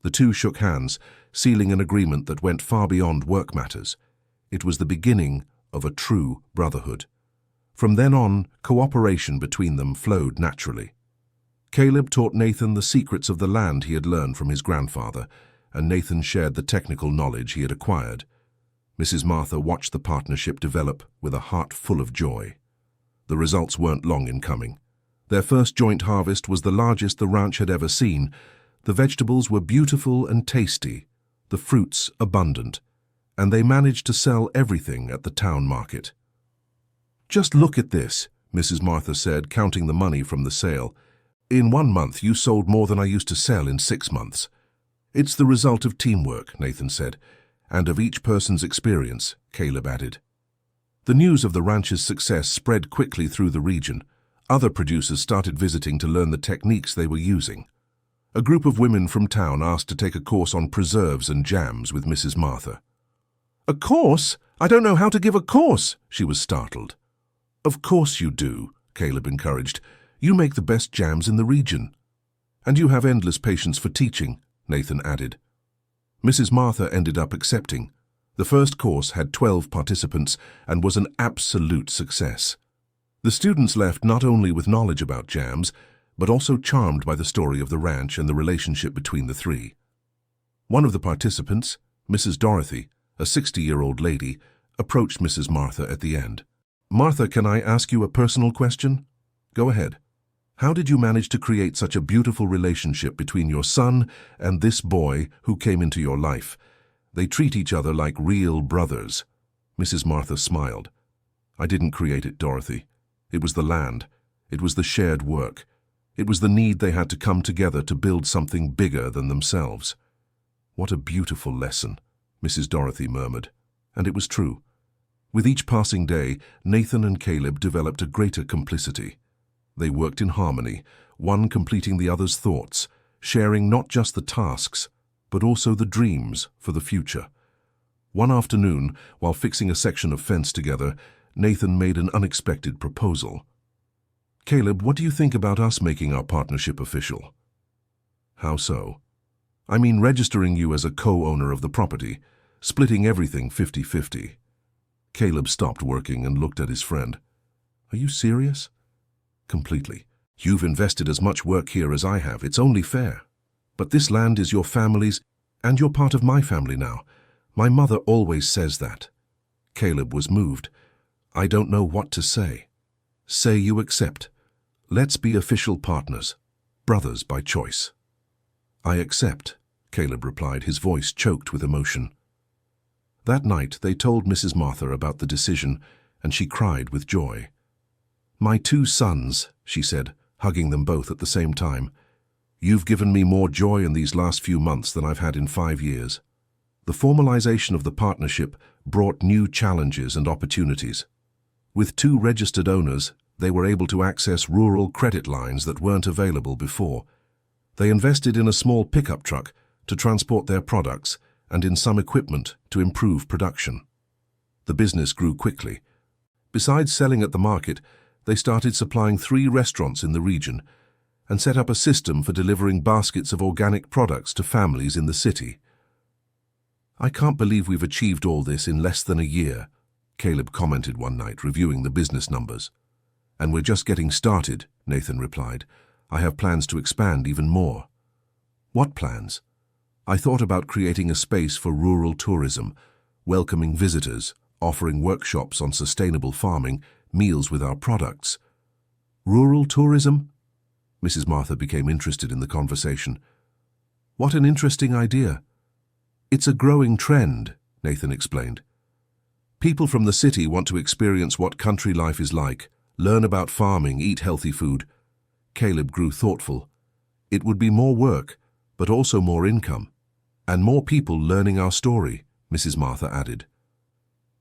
The two shook hands, sealing an agreement that went far beyond work matters. It was the beginning of a true brotherhood. From then on, cooperation between them flowed naturally. Caleb taught Nathan the secrets of the land he had learned from his grandfather, and Nathan shared the technical knowledge he had acquired. Mrs. Martha watched the partnership develop with a heart full of joy. The results weren't long in coming. Their first joint harvest was the largest the ranch had ever seen. The vegetables were beautiful and tasty, the fruits abundant, and they managed to sell everything at the town market. "Just look at this," Mrs. Martha said, counting the money from the sale. "In 1 month you sold more than I used to sell in 6 months. "It's the result of teamwork," Nathan said, "and of each person's experience," Caleb added. The news of the ranch's success spread quickly through the region. Other producers started visiting to learn the techniques they were using. A group of women from town asked to take a course on preserves and jams with Mrs. Martha. "A course? I don't know how to give a course," she was startled. "Of course you do," Caleb encouraged. "You make the best jams in the region. And you have endless patience for teaching," Nathan added. Mrs. Martha ended up accepting. The first course had 12 participants and was an absolute success. The students left not only with knowledge about jams, but also charmed by the story of the ranch and the relationship between the three. One of the participants, Mrs. Dorothy, a 60-year-old lady, approached Mrs. Martha at the end. "Martha, can I ask you a personal question?" "Go ahead. How did you manage to create such a beautiful relationship between your son and this boy who came into your life? They treat each other like real brothers." Mrs. Martha smiled. "I didn't create it, Dorothy. It was the land. It was the shared work. It was the need they had to come together to build something bigger than themselves." "What a beautiful lesson," Mrs. Dorothy murmured. And it was true. With each passing day, Nathan and Caleb developed a greater complicity. They worked in harmony, one completing the other's thoughts, sharing not just the tasks, but also the dreams for the future. One afternoon, while fixing a section of fence together, Nathan made an unexpected proposal. "Caleb, what do you think about us making our partnership official?" "How so?" "I mean registering you as a co-owner of the property, splitting everything 50-50. Caleb stopped working and looked at his friend. "Are you serious?" "Completely. You've invested as much work here as I have. It's only fair. But this land is your family's, and you're part of my family now. My mother always says that." Caleb was moved. "I don't know what to say." "Say you accept. Let's be official partners, brothers by choice." "I accept," Caleb replied, his voice choked with emotion. That night they told Mrs. Martha about the decision, and she cried with joy. "My two sons," she said, hugging them both at the same time. "You've given me more joy in these last few months than I've had in 5 years." The formalization of the partnership brought new challenges and opportunities. With 2 registered owners, they were able to access rural credit lines that weren't available before. They invested in a small pickup truck to transport their products and in some equipment to improve production. The business grew quickly. Besides selling at the market, they started supplying 3 restaurants in the region and set up a system for delivering baskets of organic products to families in the city. "I can't believe we've achieved all this in less than a year," Caleb commented one night, reviewing the business numbers. "And we're just getting started," Nathan replied. "I have plans to expand even more." "What plans?" "I thought about creating a space for rural tourism, welcoming visitors, offering workshops on sustainable farming, meals with our products." "Rural tourism?" Mrs. Martha became interested in the conversation. "What an interesting idea." "It's a growing trend," Nathan explained. "People from the city want to experience what country life is like, learn about farming, eat healthy food." Caleb grew thoughtful. "It would be more work, but also more income. And more people learning our story," Mrs. Martha added.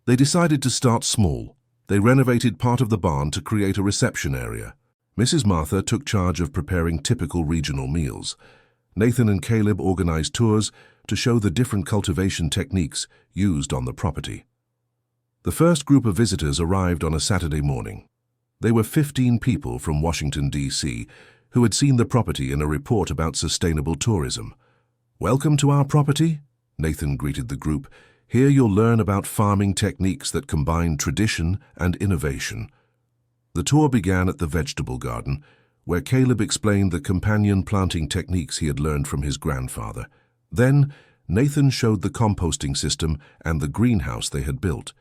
They decided to start small. They renovated part of the barn to create a reception area. Mrs. Martha took charge of preparing typical regional meals. Nathan and Caleb organized tours to show the different cultivation techniques used on the property. The first group of visitors arrived on a Saturday morning. They were 15 people from Washington, D.C., who had seen the property in a report about sustainable tourism. "Welcome to our property," Nathan greeted the group. "Here you'll learn about farming techniques that combine tradition and innovation." The tour began at the vegetable garden, where Caleb explained the companion planting techniques he had learned from his grandfather. Then, Nathan showed the composting system and the greenhouse they had built.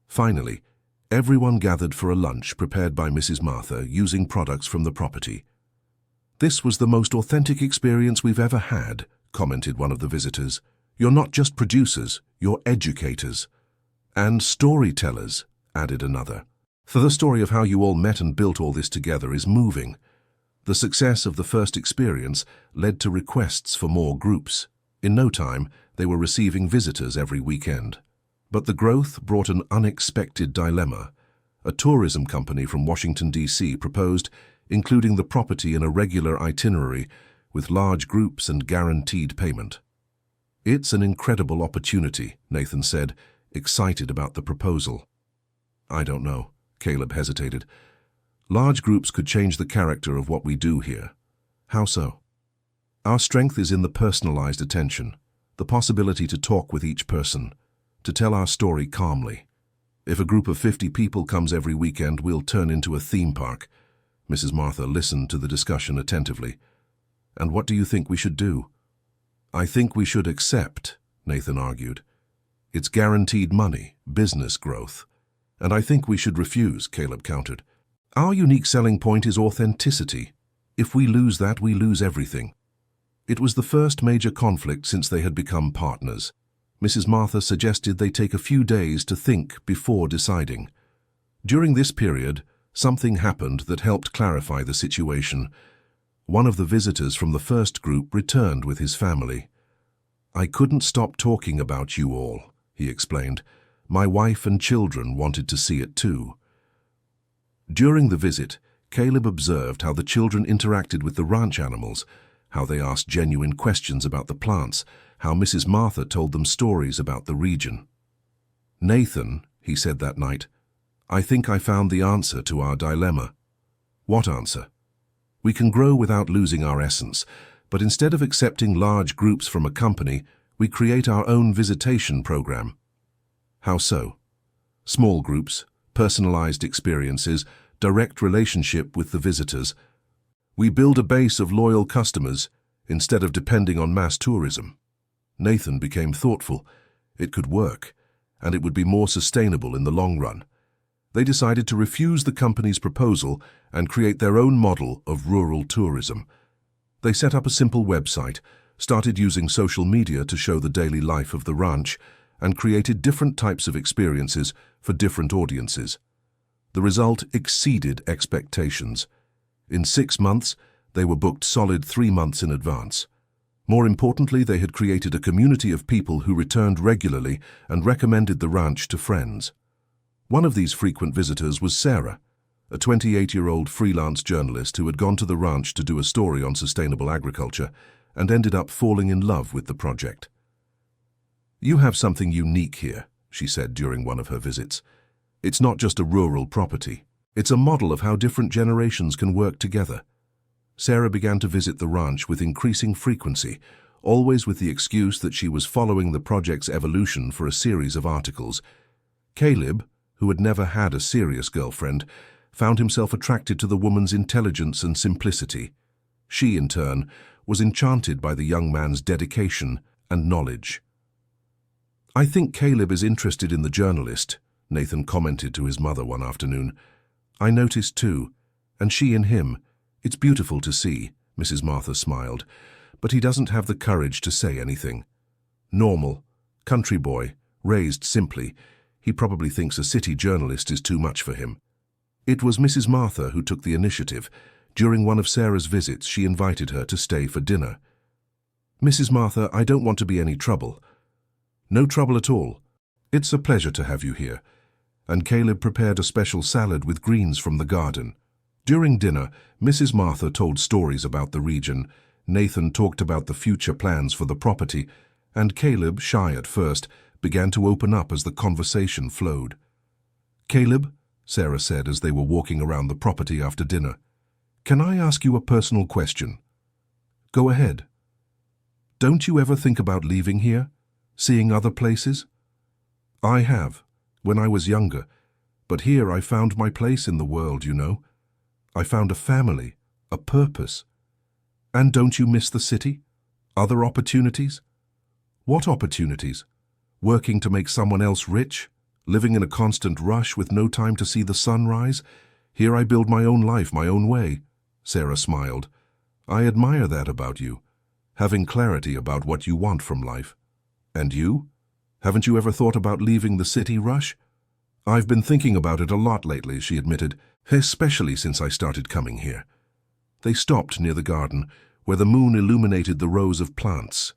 Finally, everyone gathered for a lunch prepared by Mrs. Martha using products from the property. "This was the most authentic experience we've ever had," commented one of the visitors. "You're not just producers, you're educators." "And storytellers," added another. "For the story of how you all met and built all this together is moving." The success of the first experience led to requests for more groups. In no time, they were receiving visitors every weekend. But the growth brought an unexpected dilemma. a tourism company from Washington, D.C., proposed including the property in a regular itinerary with large groups and guaranteed payment. "It's an incredible opportunity," Nathan said, excited about the proposal. "I don't know," Caleb hesitated. "Large groups could change the character of what we do here." "How so?" "Our strength is in the personalized attention, the possibility to talk with each person, to tell our story calmly. If a group of 50 people comes every weekend, we'll turn into a theme park." Mrs. Martha listened to the discussion attentively. "And what do you think we should do?" "I think we should accept," Nathan argued. "It's guaranteed money, business growth. And I think we should refuse," Caleb countered. "Our unique selling point is authenticity. If we lose that, we lose everything." It was the first major conflict since they had become partners. Mrs. Martha suggested they take a few days to think before deciding. During this period, something happened that helped clarify the situation. One of the visitors from the first group returned with his family. "I couldn't stop talking about you all," he explained. "My wife and children wanted to see it too." During the visit, Caleb observed how the children interacted with the ranch animals, how they asked genuine questions about the plants, how Mrs. Martha told them stories about the region. "Nathan," he said that night, "I think I found the answer to our dilemma." "What answer?" "We can grow without losing our essence, but instead of accepting large groups from a company, we create our own visitation program." "How so?" "Small groups, personalized experiences, direct relationship with the visitors. We build a base of loyal customers instead of depending on mass tourism." Nathan became thoughtful. It could work, and it would be more sustainable in the long run. They decided to refuse the company's proposal and create their own model of rural tourism. They set up a simple website, started using social media to show the daily life of the ranch, and created different types of experiences for different audiences. The result exceeded expectations. In 6 months, they were booked solid 3 months in advance. More importantly, they had created a community of people who returned regularly and recommended the ranch to friends. One of these frequent visitors was Sarah, a 28-year-old freelance journalist who had gone to the ranch to do a story on sustainable agriculture and ended up falling in love with the project. "You have something unique here," she said during one of her visits. "It's not just a rural property. It's a model of how different generations can work together." Sarah began to visit the ranch with increasing frequency, always with the excuse that she was following the project's evolution for a series of articles. Caleb, who had never had a serious girlfriend, found himself attracted to the woman's intelligence and simplicity. She, in turn, was enchanted by the young man's dedication and knowledge. "I think Caleb is interested in the journalist," Nathan commented to his mother one afternoon. "I noticed too, and she in him. It's beautiful to see," Mrs. Martha smiled, "but he doesn't have the courage to say anything. Normal, country boy, raised simply. He probably thinks a city journalist is too much for him." It was Mrs. Martha who took the initiative. During one of Sarah's visits, she invited her to stay for dinner. "Mrs. Martha, I don't want to be any trouble." "No trouble at all. It's a pleasure to have you here." And Caleb prepared a special salad with greens from the garden. During dinner, Mrs. Martha told stories about the region, Nathan talked about the future plans for the property, and Caleb, shy at first, began to open up as the conversation flowed. "Caleb," Sarah said as they were walking around the property after dinner, "can I ask you a personal question?" "Go ahead." "Don't you ever think about leaving here, seeing other places?" "I have, when I was younger, but here I found my place in the world, you know. I found a family, a purpose." "And don't you miss the city? Other opportunities?" "What opportunities? Working to make someone else rich? Living in a constant rush with no time to see the sun rise? Here I build my own life my own way." Sarah smiled. "I admire that about you, having clarity about what you want from life. And you? Haven't you ever thought about leaving the city rush?" "I've been thinking about it a lot lately," she admitted, "especially since I started coming here." They stopped near the garden, where the moon illuminated the rows of plants.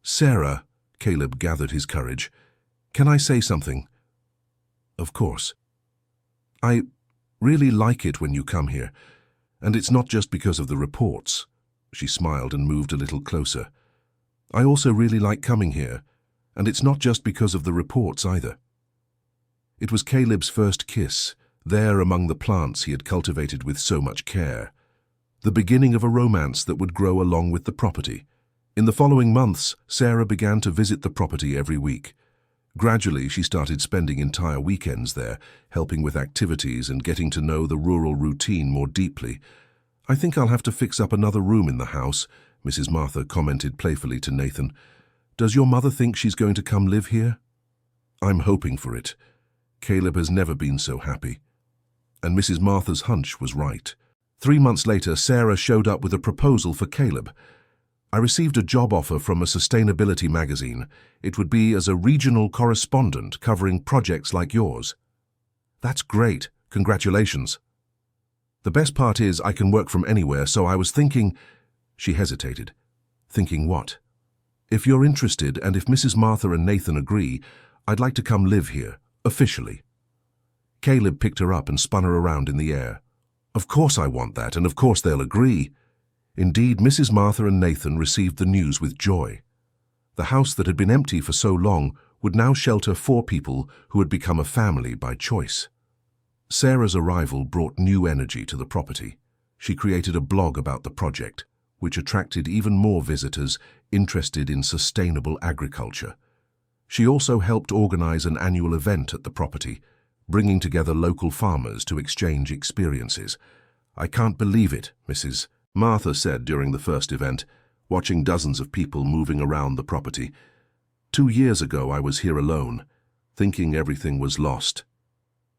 "Sarah," Caleb gathered his courage, "can I say something?" "Of course." I really like it when you come here, and it's not just because of the reports. She smiled and moved a little closer. I also really like coming here, and it's not just because of the reports either. It was Caleb's first kiss, there among the plants he had cultivated with so much care. The beginning of a romance that would grow along with the property. In the following months, Sarah began to visit the property every week. Gradually, she started spending entire weekends there, helping with activities and getting to know the rural routine more deeply. I think I'll have to fix up another room in the house, Mrs. Martha commented playfully to Nathan. Does your mother think she's going to come live here? I'm hoping for it. Caleb has never been so happy. And Mrs. Martha's hunch was right. 3 months later, Sarah showed up with a proposal for Caleb. I received a job offer from a sustainability magazine. It would be as a regional correspondent covering projects like yours. That's great. Congratulations. The best part is I can work from anywhere, so I was thinking... She hesitated. Thinking what? If you're interested, and if Mrs. Martha and Nathan agree, I'd like to come live here, officially. Caleb picked her up and spun her around in the air. Of course I want that, and of course they'll agree. Indeed, Mrs. Martha and Nathan received the news with joy. The house that had been empty for so long would now shelter 4 people who had become a family by choice. Sarah's arrival brought new energy to the property. She created a blog about the project, which attracted even more visitors interested in sustainable agriculture. She also helped organize an annual event at the property, bringing together local farmers to exchange experiences. I can't believe it, Mrs. Martha said during the first event, watching dozens of people moving around the property. 2 years ago I was here alone, thinking everything was lost.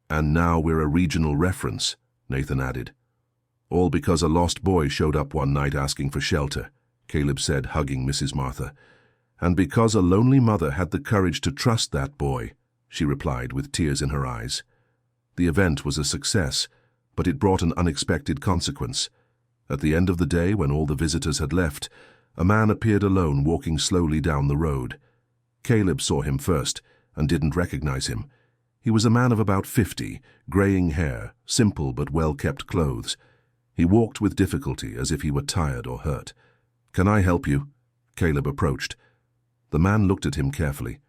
And now we're a regional reference, Nathan added. All because a lost boy showed up one night asking for shelter, Caleb said, hugging Mrs. Martha. And because a lonely mother had the courage to trust that boy, she replied with tears in her eyes. The event was a success, but it brought an unexpected consequence. At the end of the day, when all the visitors had left, a man appeared alone walking slowly down the road. Caleb saw him first and didn't recognize him. He was a man of about 50, graying hair, simple but well-kept clothes. He walked with difficulty, as if he were tired or hurt. "Can I help you?" Caleb approached. The man looked at him carefully.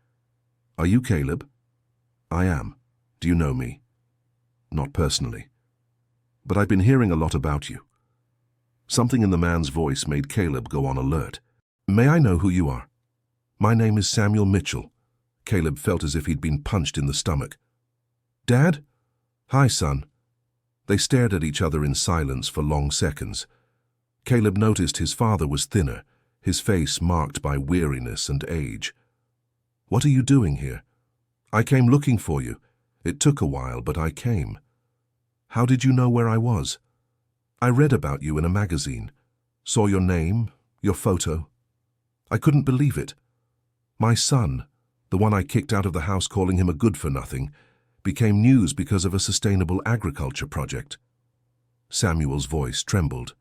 "Are you Caleb?" "I am. Do you know me?" "Not personally. But I've been hearing a lot about you." Something in the man's voice made Caleb go on alert. "May I know who you are?" "My name is Samuel Mitchell." Caleb felt as if he'd been punched in the stomach. "Dad?" "Hi, son." They stared at each other in silence for long seconds. Caleb noticed his father was thinner, his face marked by weariness and age. "What are you doing here?" "I came looking for you. It took a while, but I came." "How did you know where I was?" "I read about you in a magazine. Saw your name, your photo. I couldn't believe it. My son, the one I kicked out of the house calling him a good-for-nothing, became news because of a sustainable agriculture project." Samuel's voice trembled.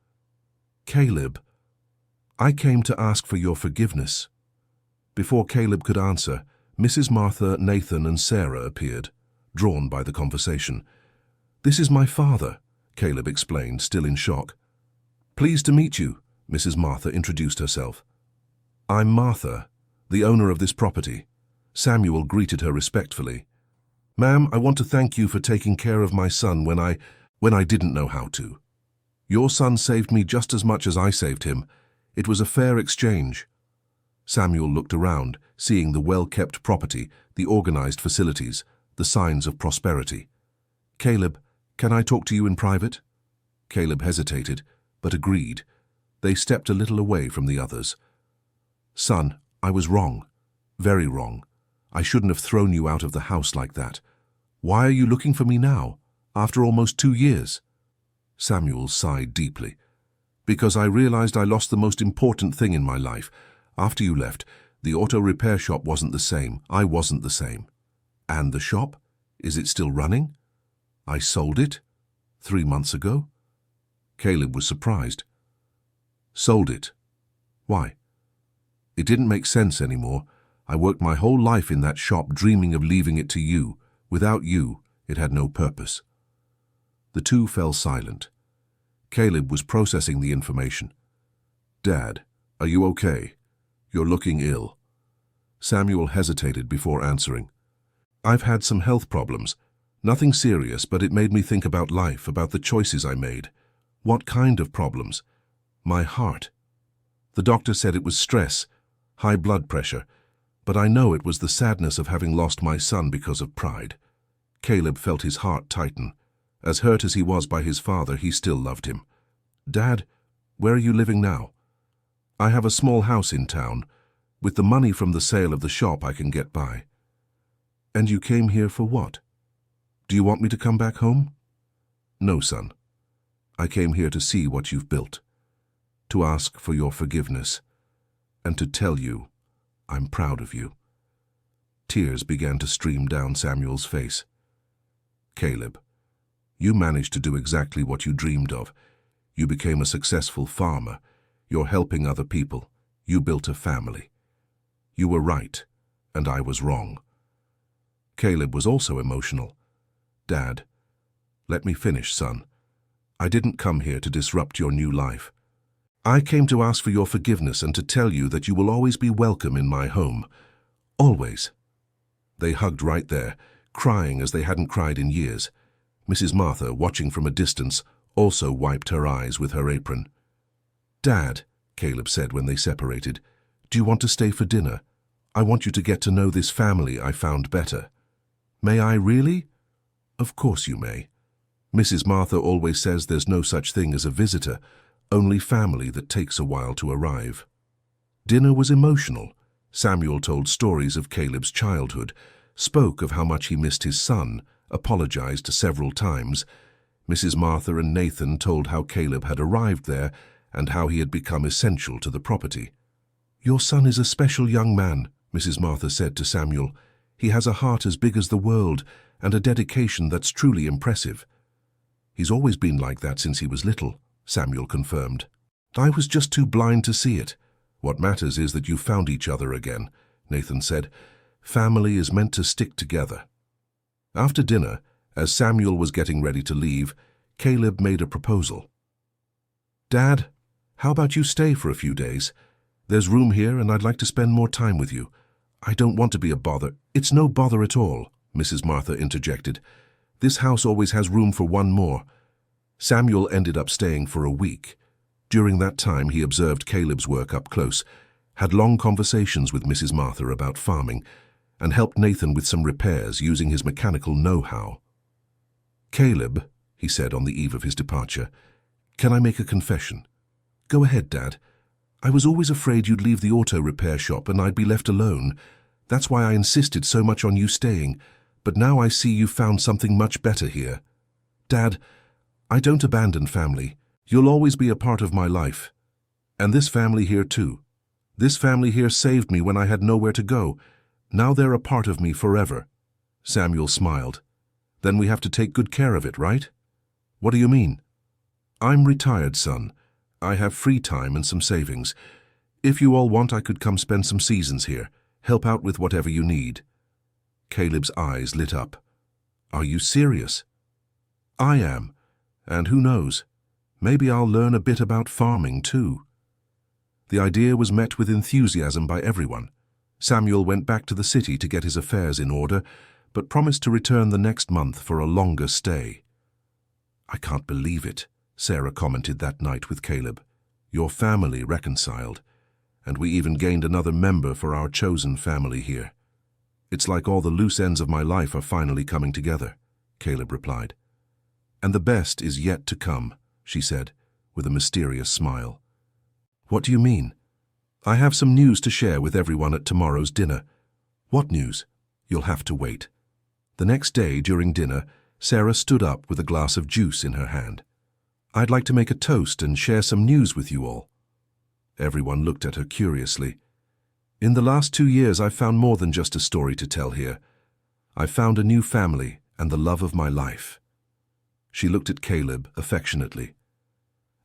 "Caleb, I came to ask for your forgiveness." Before Caleb could answer, Mrs. Martha, Nathan, and Sarah appeared, drawn by the conversation. "This is my father," Caleb explained, still in shock. "Pleased to meet you," Mrs. Martha introduced herself. "I'm Martha, the owner of this property." Samuel greeted her respectfully. "Ma'am, I want to thank you for taking care of my son when I didn't know how to. Your son saved me just as much as I saved him. It was a fair exchange." Samuel looked around, seeing the well-kept property, the organized facilities, the signs of prosperity. "Caleb, can I talk to you in private?" Caleb hesitated, but agreed. They stepped a little away from the others. "Son, I was wrong. Very wrong. I shouldn't have thrown you out of the house like that. Why are you looking for me now, after almost 2 years?" Samuel sighed deeply. "Because I realized I lost the most important thing in my life. After you left, the auto repair shop wasn't the same. I wasn't the same." "And the shop? Is it still running?" "I sold it 3 months ago." Caleb was surprised. "Sold it? Why?" "It didn't make sense anymore. I worked my whole life in that shop dreaming of leaving it to you. Without you, it had no purpose." The two fell silent. Caleb was processing the information. "Dad, are you okay? You're looking ill." Samuel hesitated before answering. "I've had some health problems. Nothing serious, but it made me think about life, about the choices I made." "What kind of problems?" "My heart. The doctor said it was stress, high blood pressure, but I know it was the sadness of having lost my son because of pride." Caleb felt his heart tighten. As hurt as he was by his father, he still loved him. "Dad, where are you living now?" "I have a small house in town. With the money from the sale of the shop, I can get by." "And you came here for what? Do you want me to come back home?" "No, son. I came here to see what you've built, to ask for your forgiveness, and to tell you I'm proud of you." Tears began to stream down Samuel's face. "Caleb, you managed to do exactly what you dreamed of. You became a successful farmer. You're helping other people. You built a family. You were right, and I was wrong." Caleb was also emotional. "Dad, let me finish, son. I didn't come here to disrupt your new life. I came to ask for your forgiveness and to tell you that you will always be welcome in my home. Always." They hugged right there, crying as they hadn't cried in years. Mrs. Martha, watching from a distance, also wiped her eyes with her apron. "Dad," Caleb said when they separated, "do you want to stay for dinner? I want you to get to know this family I found better." "May I really?" "Of course you may. Mrs. Martha always says there's no such thing as a visitor, only family that takes a while to arrive." Dinner was emotional. Samuel told stories of Caleb's childhood, spoke of how much he missed his son, apologized several times. Mrs. Martha and Nathan told how Caleb had arrived there and how he had become essential to the property. "Your son is a special young man," Mrs. Martha said to Samuel. "He has a heart as big as the world and a dedication that's truly impressive." "He's always been like that since he was little," Samuel confirmed. "I was just too blind to see it. What matters is that you found each other again," Nathan said. "Family is meant to stick together." After dinner, as Samuel was getting ready to leave, Caleb made a proposal. "Dad, how about you stay for a few days? There's room here and I'd like to spend more time with you. I don't want to be a bother." "It's no bother at all," Mrs. Martha interjected. "This house always has room for one more." Samuel ended up staying for a week. During that time, he observed Caleb's work up close, had long conversations with Mrs. Martha about farming, and helped Nathan with some repairs using his mechanical know-how. "Caleb," he said on the eve of his departure, "can I make a confession?" "Go ahead, Dad. I was always afraid you'd leave the auto repair shop and I'd be left alone. That's why I insisted so much on you staying, but now I see you've found something much better here. Dad, I don't abandon family. You'll always be a part of my life. And this family here too. This family here saved me when I had nowhere to go. Now they're a part of me forever." Samuel smiled. "Then we have to take good care of it, right?" "What do you mean?" "I'm retired, son. I have free time and some savings. If you all want, I could come spend some seasons here, help out with whatever you need." Caleb's eyes lit up. "Are you serious?" "I am. And who knows? Maybe I'll learn a bit about farming too." The idea was met with enthusiasm by everyone. Samuel went back to the city to get his affairs in order, but promised to return the next month for a longer stay. "I can't believe it," Sarah commented that night with Caleb. "Your family reconciled, and we even gained another member for our chosen family here. It's like all the loose ends of my life are finally coming together," Caleb replied. "And the best is yet to come," she said, with a mysterious smile. "What do you mean?" "I have some news to share with everyone at tomorrow's dinner." "What news?" "You'll have to wait." The next day, during dinner, Sarah stood up with a glass of juice in her hand. "I'd like to make a toast and share some news with you all." Everyone looked at her curiously. "In the last 2 years, I've found more than just a story to tell here. I've found a new family and the love of my life." She looked at Caleb affectionately.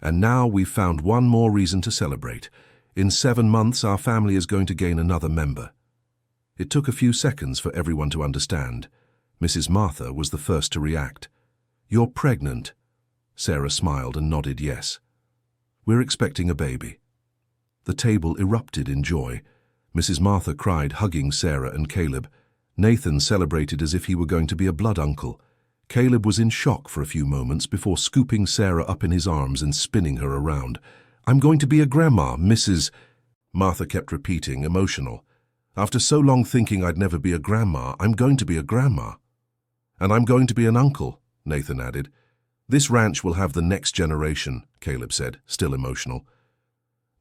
"And now we've found one more reason to celebrate. In 7 months, our family is going to gain another member." It took a few seconds for everyone to understand. Mrs. Martha was the first to react. "You're pregnant," Sarah smiled and nodded yes. "We're expecting a baby." The table erupted in joy. Mrs. Martha cried, hugging Sarah and Caleb. Nathan celebrated as if he were going to be a blood uncle. Caleb was in shock for a few moments before scooping Sarah up in his arms and spinning her around. "I'm going to be a grandma, Mrs." Martha kept repeating, emotional. "After so long thinking I'd never be a grandma, I'm going to be a grandma." "And I'm going to be an uncle," Nathan added. "This ranch will have the next generation," Caleb said, still emotional.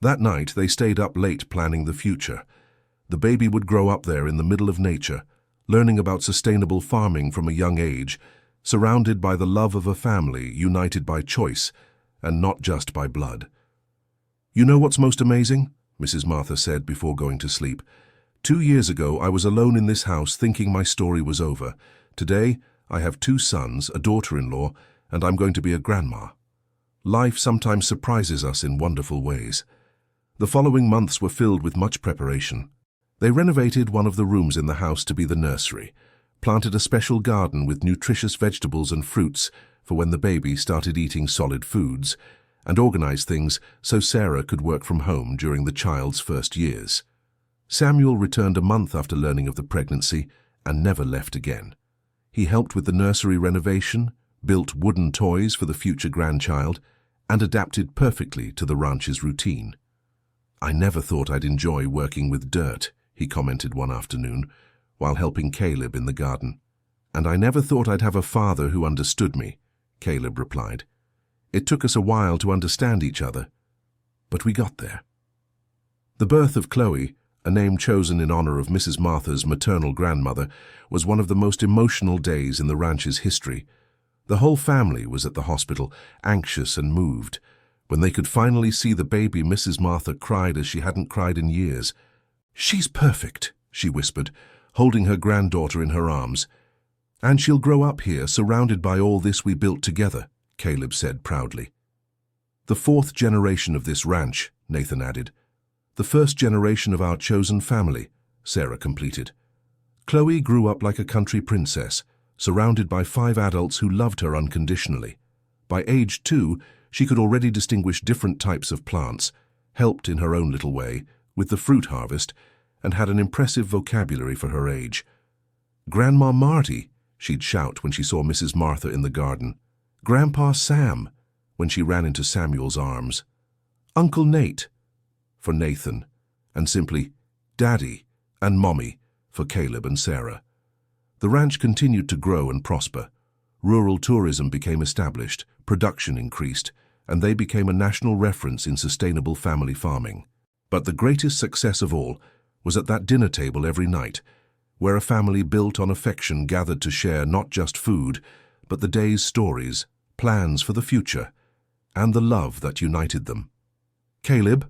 That night they stayed up late planning the future. The baby would grow up there in the middle of nature, learning about sustainable farming from a young age, surrounded by the love of a family united by choice and not just by blood. "You know what's most amazing?" Mrs. Martha said before going to sleep. 2 years ago I was alone in this house thinking my story was over. Today I have 2 sons, a daughter-in-law, and I'm going to be a grandma. Life sometimes surprises us in wonderful ways. The following months were filled with much preparation. They renovated one of the rooms in the house to be the nursery, planted a special garden with nutritious vegetables and fruits for when the baby started eating solid foods, and organized things so Sarah could work from home during the child's first years. Samuel returned a month after learning of the pregnancy and never left again. He helped with the nursery renovation, built wooden toys for the future grandchild, and adapted perfectly to the ranch's routine. "I never thought I'd enjoy working with dirt," he commented one afternoon, while helping Caleb in the garden. "And I never thought I'd have a father who understood me," Caleb replied. "It took us a while to understand each other, but we got there." The birth of Chloe, a name chosen in honor of Mrs. Martha's maternal grandmother, was one of the most emotional days in the ranch's history. The whole family was at the hospital, anxious and moved. When they could finally see the baby, Mrs. Martha cried as she hadn't cried in years. "She's perfect," she whispered, holding her granddaughter in her arms. "And she'll grow up here, surrounded by all this we built together," Caleb said proudly. "The 4th generation of this ranch," Nathan added. "The 1st generation of our chosen family," Sarah completed. Chloe grew up like a country princess, surrounded by 5 adults who loved her unconditionally. By age 2, she could already distinguish different types of plants, helped in her own little way with the fruit harvest, and had an impressive vocabulary for her age. "Grandma Marty," she'd shout when she saw Mrs. Martha in the garden. "Grandpa Sam," when she ran into Samuel's arms. "Uncle Nate," for Nathan, and simply Daddy and Mommy for Caleb and Sarah. The ranch continued to grow and prosper. Rural tourism became established, production increased, and they became a national reference in sustainable family farming. But the greatest success of all was at that dinner table every night, where a family built on affection gathered to share not just food, but the day's stories, plans for the future, and the love that united them. "Caleb,"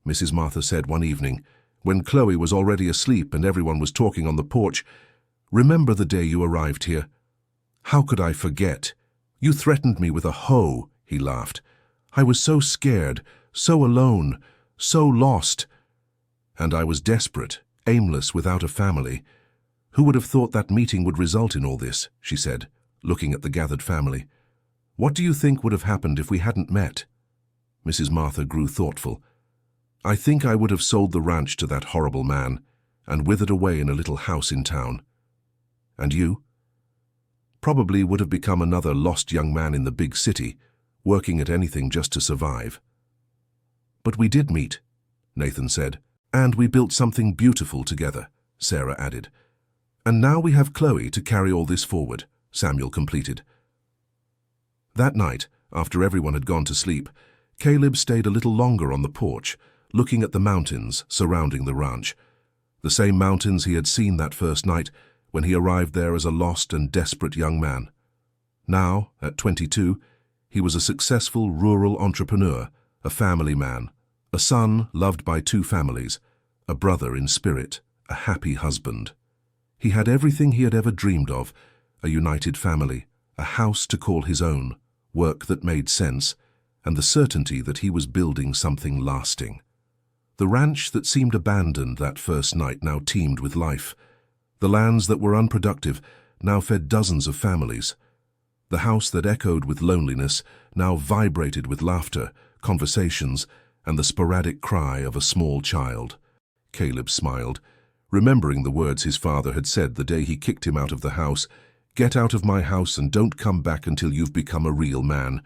Mrs. Martha said one evening, when Chloe was already asleep and everyone was talking on the porch, "remember the day you arrived here?" "How could I forget? You threatened me with a hoe," he laughed. "I was so scared, so alone, so lost. And I was desperate, aimless, without a family. Who would have thought that meeting would result in all this?" she said, looking at the gathered family. "What do you think would have happened if we hadn't met?" Mrs. Martha grew thoughtful. "I think I would have sold the ranch to that horrible man and withered away in a little house in town. And you?" "Probably would have become another lost young man in the big city, working at anything just to survive." "But we did meet," Nathan said. "And we built something beautiful together," Sarah added. "And now we have Chloe to carry all this forward," Samuel completed. That night, after everyone had gone to sleep, Caleb stayed a little longer on the porch, looking at the mountains surrounding the ranch. The same mountains he had seen that first night when he arrived there as a lost and desperate young man. Now, at 22, he was a successful rural entrepreneur, a family man, a son loved by 2 families, a brother in spirit, a happy husband. He had everything he had ever dreamed of, a united family, a house to call his own, work that made sense, and the certainty that he was building something lasting. The ranch that seemed abandoned that first night now teemed with life. The lands that were unproductive now fed dozens of families. The house that echoed with loneliness now vibrated with laughter, conversations, and the sporadic cry of a small child. Caleb smiled, remembering the words his father had said the day he kicked him out of the house. "Get out of my house and don't come back until you've become a real man."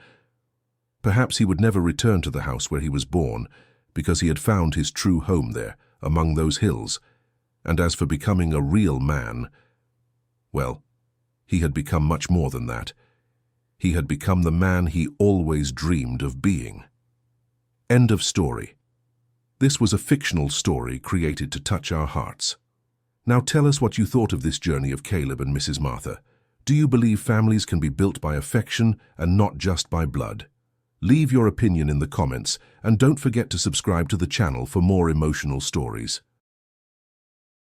Perhaps he would never return to the house where he was born, because he had found his true home there, among those hills. And as for becoming a real man, well, he had become much more than that. He had become the man he always dreamed of being. End of story. This was a fictional story created to touch our hearts. Now tell us what you thought of this journey of Caleb and Mrs. Martha. Do you believe families can be built by affection and not just by blood? Leave your opinion in the comments and don't forget to subscribe to the channel for more emotional stories.